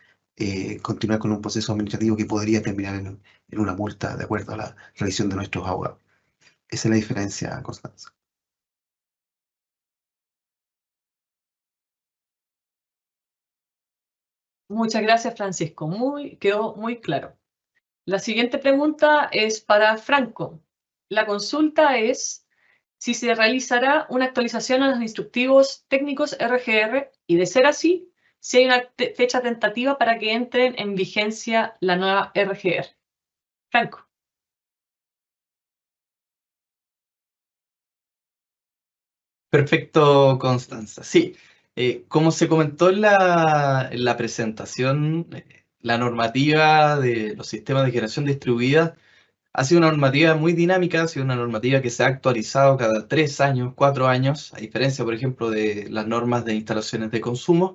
continuar con un proceso administrativo que podría terminar en una multa de acuerdo a la revisión de nuestros abogados. Esa es la diferencia, Constanza. Muchas gracias, Francisco. Quedó muy claro. La siguiente pregunta es para Franco. La consulta es si se realizará una actualización a los instructivos técnicos RGR y, de ser así, si hay una fecha tentativa para que entren en vigencia la nueva RGR. Franco. Perfecto, Constanza. Sí, como se comentó en la presentación, la normativa de los sistemas de generación distribuida ha sido una normativa muy dinámica, ha sido una normativa que se ha actualizado cada 3 años, 4 años, a diferencia, por ejemplo, de las normas de instalaciones de consumo.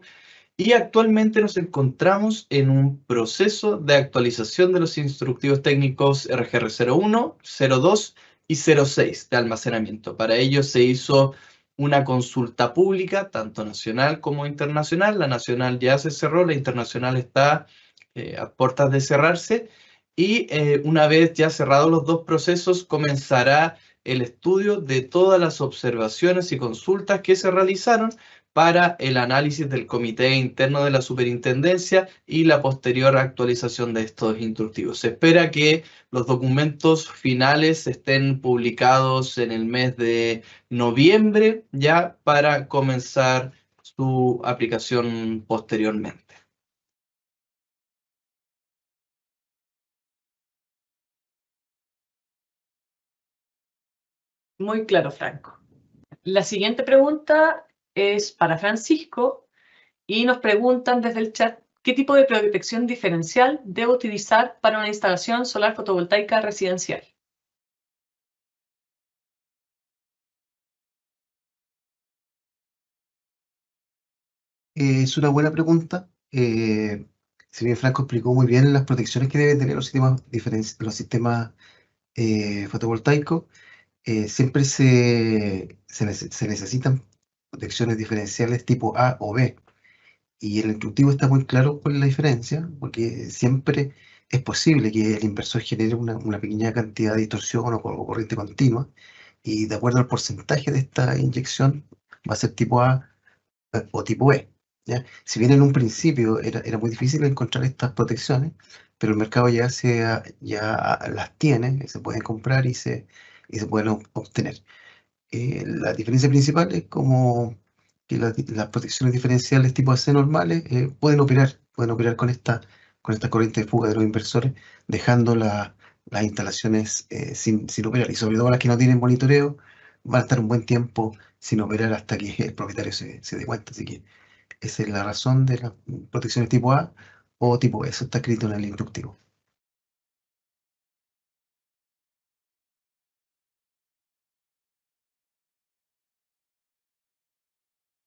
Y actualmente nos encontramos en un proceso de actualización de los instructivos técnicos RGR 01, 02 y 06 de almacenamiento. Para ello se hizo una consulta pública, tanto nacional como internacional. La nacional ya se cerró, la internacional está a puertas de cerrarse. Y una vez ya cerrados los dos procesos, comenzará el estudio de todas las observaciones y consultas que se realizaron para el análisis del comité interno de la superintendencia y la posterior actualización de estos instructivos. Se espera que los documentos finales estén publicados en el mes de noviembre, ya para comenzar su aplicación posteriormente. Muy claro, Franco. La siguiente pregunta es para Francisco y nos preguntan desde el chat qué tipo de protección diferencial debo utilizar para una instalación solar fotovoltaica residencial. Es una buena pregunta. Si bien Franco explicó muy bien las protecciones que deben tener los sistemas fotovoltaicos, siempre se necesitan protecciones diferenciales tipo A o B. Y el instructivo está muy claro cuál es la diferencia, porque siempre es posible que el inversor genere una pequeña cantidad de distorsión o corriente continua, y de acuerdo al porcentaje de esta inyección va a ser tipo A o tipo E. ¿Ya? Si bien en un principio era muy difícil encontrar estas protecciones, pero el mercado ya las tiene, se pueden comprar, y y se pueden obtener. La diferencia principal es como que las protecciones diferenciales tipo AC normales pueden operar con esta corriente de fuga de los inversores, dejando las instalaciones sin operar, y sobre todo las que no tienen monitoreo van a estar un buen tiempo sin operar hasta que el propietario se dé cuenta. Así que esa es la razón de las protecciones tipo A o tipo B. Eso está escrito en el instructivo.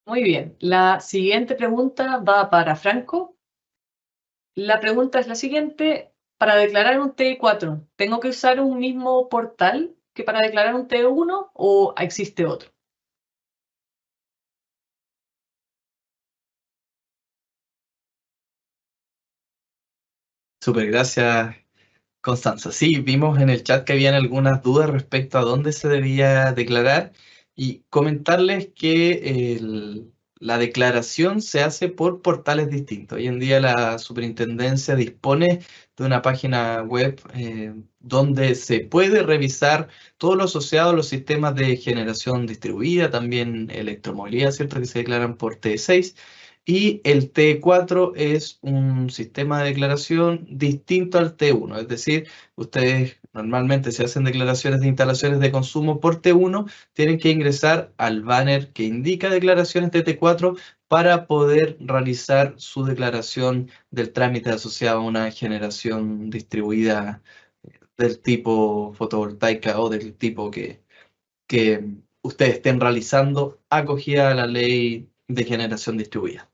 Muy bien. La siguiente pregunta va para Franco. La pregunta es la siguiente. Para declarar un TI4, ¿tengo que usar un mismo portal que para declarar un TI1 o existe otro? Súper, gracias, Constanza. Sí, vimos en el chat que habían algunas dudas respecto a dónde se debía declarar y comentarles que la declaración se hace por portales distintos. Hoy en día la superintendencia dispone de una página web donde se puede revisar todo lo asociado a los sistemas de generación distribuida, también electromovilidad, ¿cierto? Que se declaran por T6. Y el T4 es un sistema de declaración distinto al T1, es decir, ustedes normalmente si hacen declaraciones de instalaciones de consumo por T1, tienen que ingresar al banner que indica declaraciones de T4 para poder realizar su declaración del trámite asociado a una generación distribuida del tipo fotovoltaica o del tipo que ustedes estén realizando acogida a la ley de generación distribuida.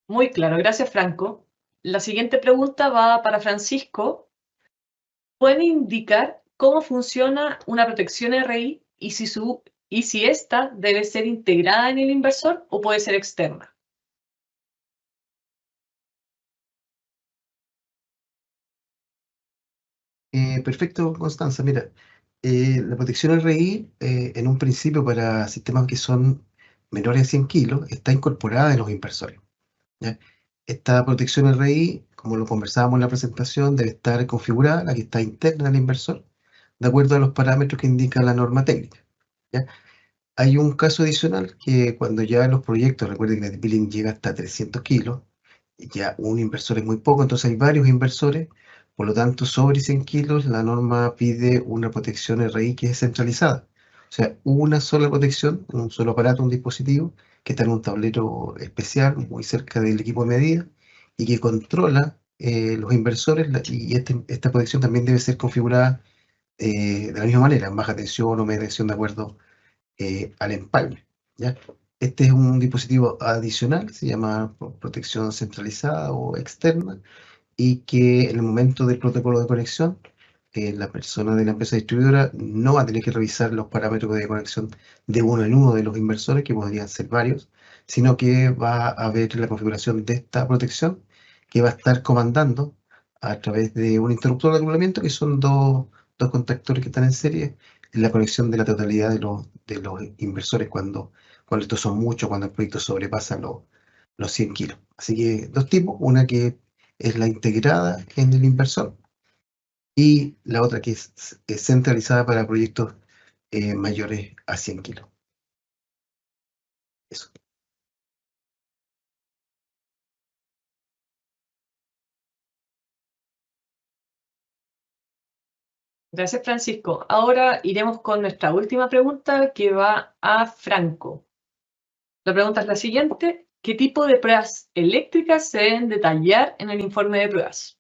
Muy claro, gracias Franco. La siguiente pregunta va para Francisco. ¿Puede indicar cómo funciona una protección RI y si esta debe ser integrada en el inversor o puede ser externa? Perfecto, Constanza. Mira, la protección RI, en un principio para sistemas que son menores a 100 kilos, está incorporada en los inversores, ¿ya? Esta protección RI, como lo conversábamos en la presentación, debe estar configurada, la que está interna del inversor, de acuerdo a los parámetros que indica la norma técnica, ¿ya? Hay un caso adicional que cuando ya los proyectos, recuerden que el billing llega hasta 300 kilos, ya un inversor es muy poco, entonces hay varios inversores, por lo tanto, sobre 100 kilos, la norma pide una protección RI que es centralizada. O sea, una sola protección, un solo aparato, un dispositivo, que está en un tablero especial, muy cerca del equipo de medida, y que controla los inversores, y esta protección también debe ser configurada de la misma manera, en baja tensión o media tensión, de acuerdo al empalme, ¿ya? Este es un dispositivo adicional, se llama protección centralizada o externa, y que en el momento del protocolo de conexión, la persona de la empresa distribuidora no va a tener que revisar los parámetros de conexión de uno en uno de los inversores, que podrían ser varios, sino que va a ver la configuración de esta protección que va a estar comandando a través de un interruptor de acoplamiento, que son dos contactores que están en serie, en la conexión de la totalidad de los inversores cuando estos son muchos, cuando el proyecto sobrepasa los 100 kilos. Así que dos tipos, una que es la integrada en el inversor y la otra que es centralizada para proyectos mayores a 100 kilos. Eso. Gracias, Francisco. Ahora iremos con nuestra última pregunta que va a Franco. La pregunta es la siguiente. ¿Qué tipo de pruebas eléctricas se deben detallar en el informe de pruebas?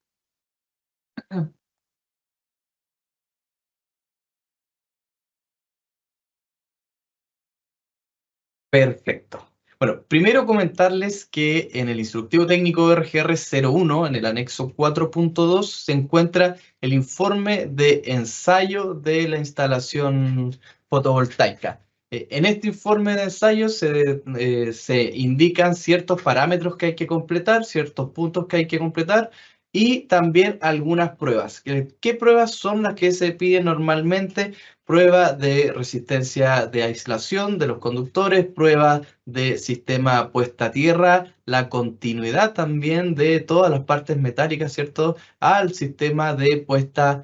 Perfecto. Bueno, primero comentarles que en el instructivo técnico RGR 01, en el anexo 4.2, se encuentra el informe de ensayo de la instalación fotovoltaica. En este informe de ensayo se indican ciertos parámetros que hay que completar, ciertos puntos que hay que completar, y también algunas pruebas. ¿Qué pruebas son las que se piden normalmente? Prueba de resistencia de aislación de los conductores, prueba de sistema puesta a tierra, la continuidad también de todas las partes metálicas, ¿cierto?, al sistema de puesta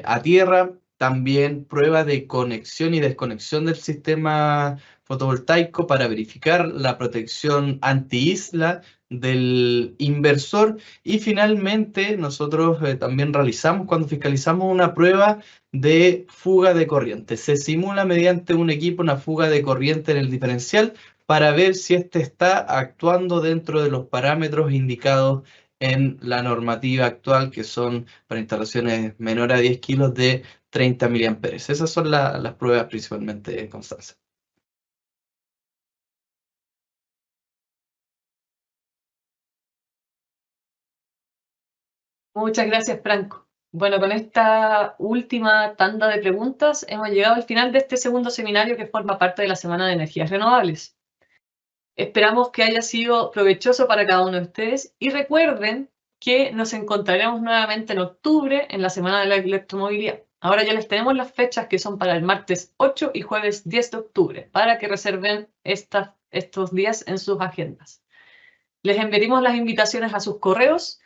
a tierra, también prueba de conexión y desconexión del sistema fotovoltaico para verificar la protección anti-isla del inversor, y finalmente nosotros también realizamos, cuando fiscalizamos, una prueba de fuga de corriente. Se simula mediante un equipo una fuga de corriente en el diferencial para ver si éste está actuando dentro de los parámetros indicados en la normativa actual, que son para instalaciones menores a 10 kilos de 30 miliamperes. Esas son las pruebas principalmente, Constanza. Muchas gracias, Franco. Bueno, con esta última tanda de preguntas hemos llegado al final de este segundo seminario que forma parte de la Semana de Energías Renovables. Esperamos que haya sido provechoso para cada uno de ustedes y recuerden que nos encontraremos nuevamente en octubre en la Semana de la Electromovilidad. Ahora ya les tenemos las fechas que son para el martes 8 y jueves 10 de octubre para que reserven estos días en sus agendas. Les enviaremos las invitaciones a sus correos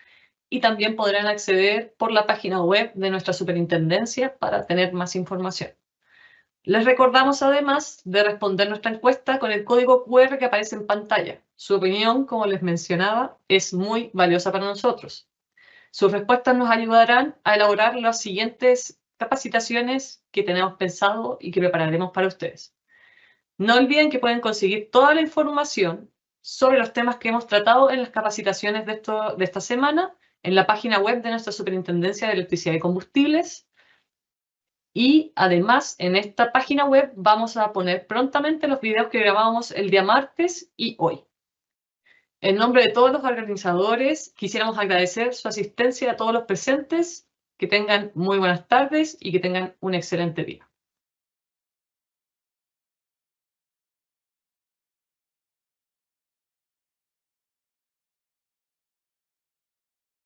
y también podrán acceder por la página web de nuestra superintendencia para tener más información. Les recordamos además de responder nuestra encuesta con el código QR que aparece en pantalla. Su opinión, como les mencionaba, es muy valiosa para nosotros. Sus respuestas nos ayudarán a elaborar las siguientes capacitaciones que tenemos pensado y que prepararemos para ustedes. No olviden que pueden conseguir toda la información sobre los temas que hemos tratado en las capacitaciones de esta semana en la página web de nuestra Superintendencia de Electricidad y Combustibles. Y además, en esta página web vamos a poner prontamente los videos que grabamos el día martes y hoy. En nombre de todos los organizadores, quisiéramos agradecer su asistencia a todos los presentes. Que tengan muy buenas tardes y que tengan un excelente día.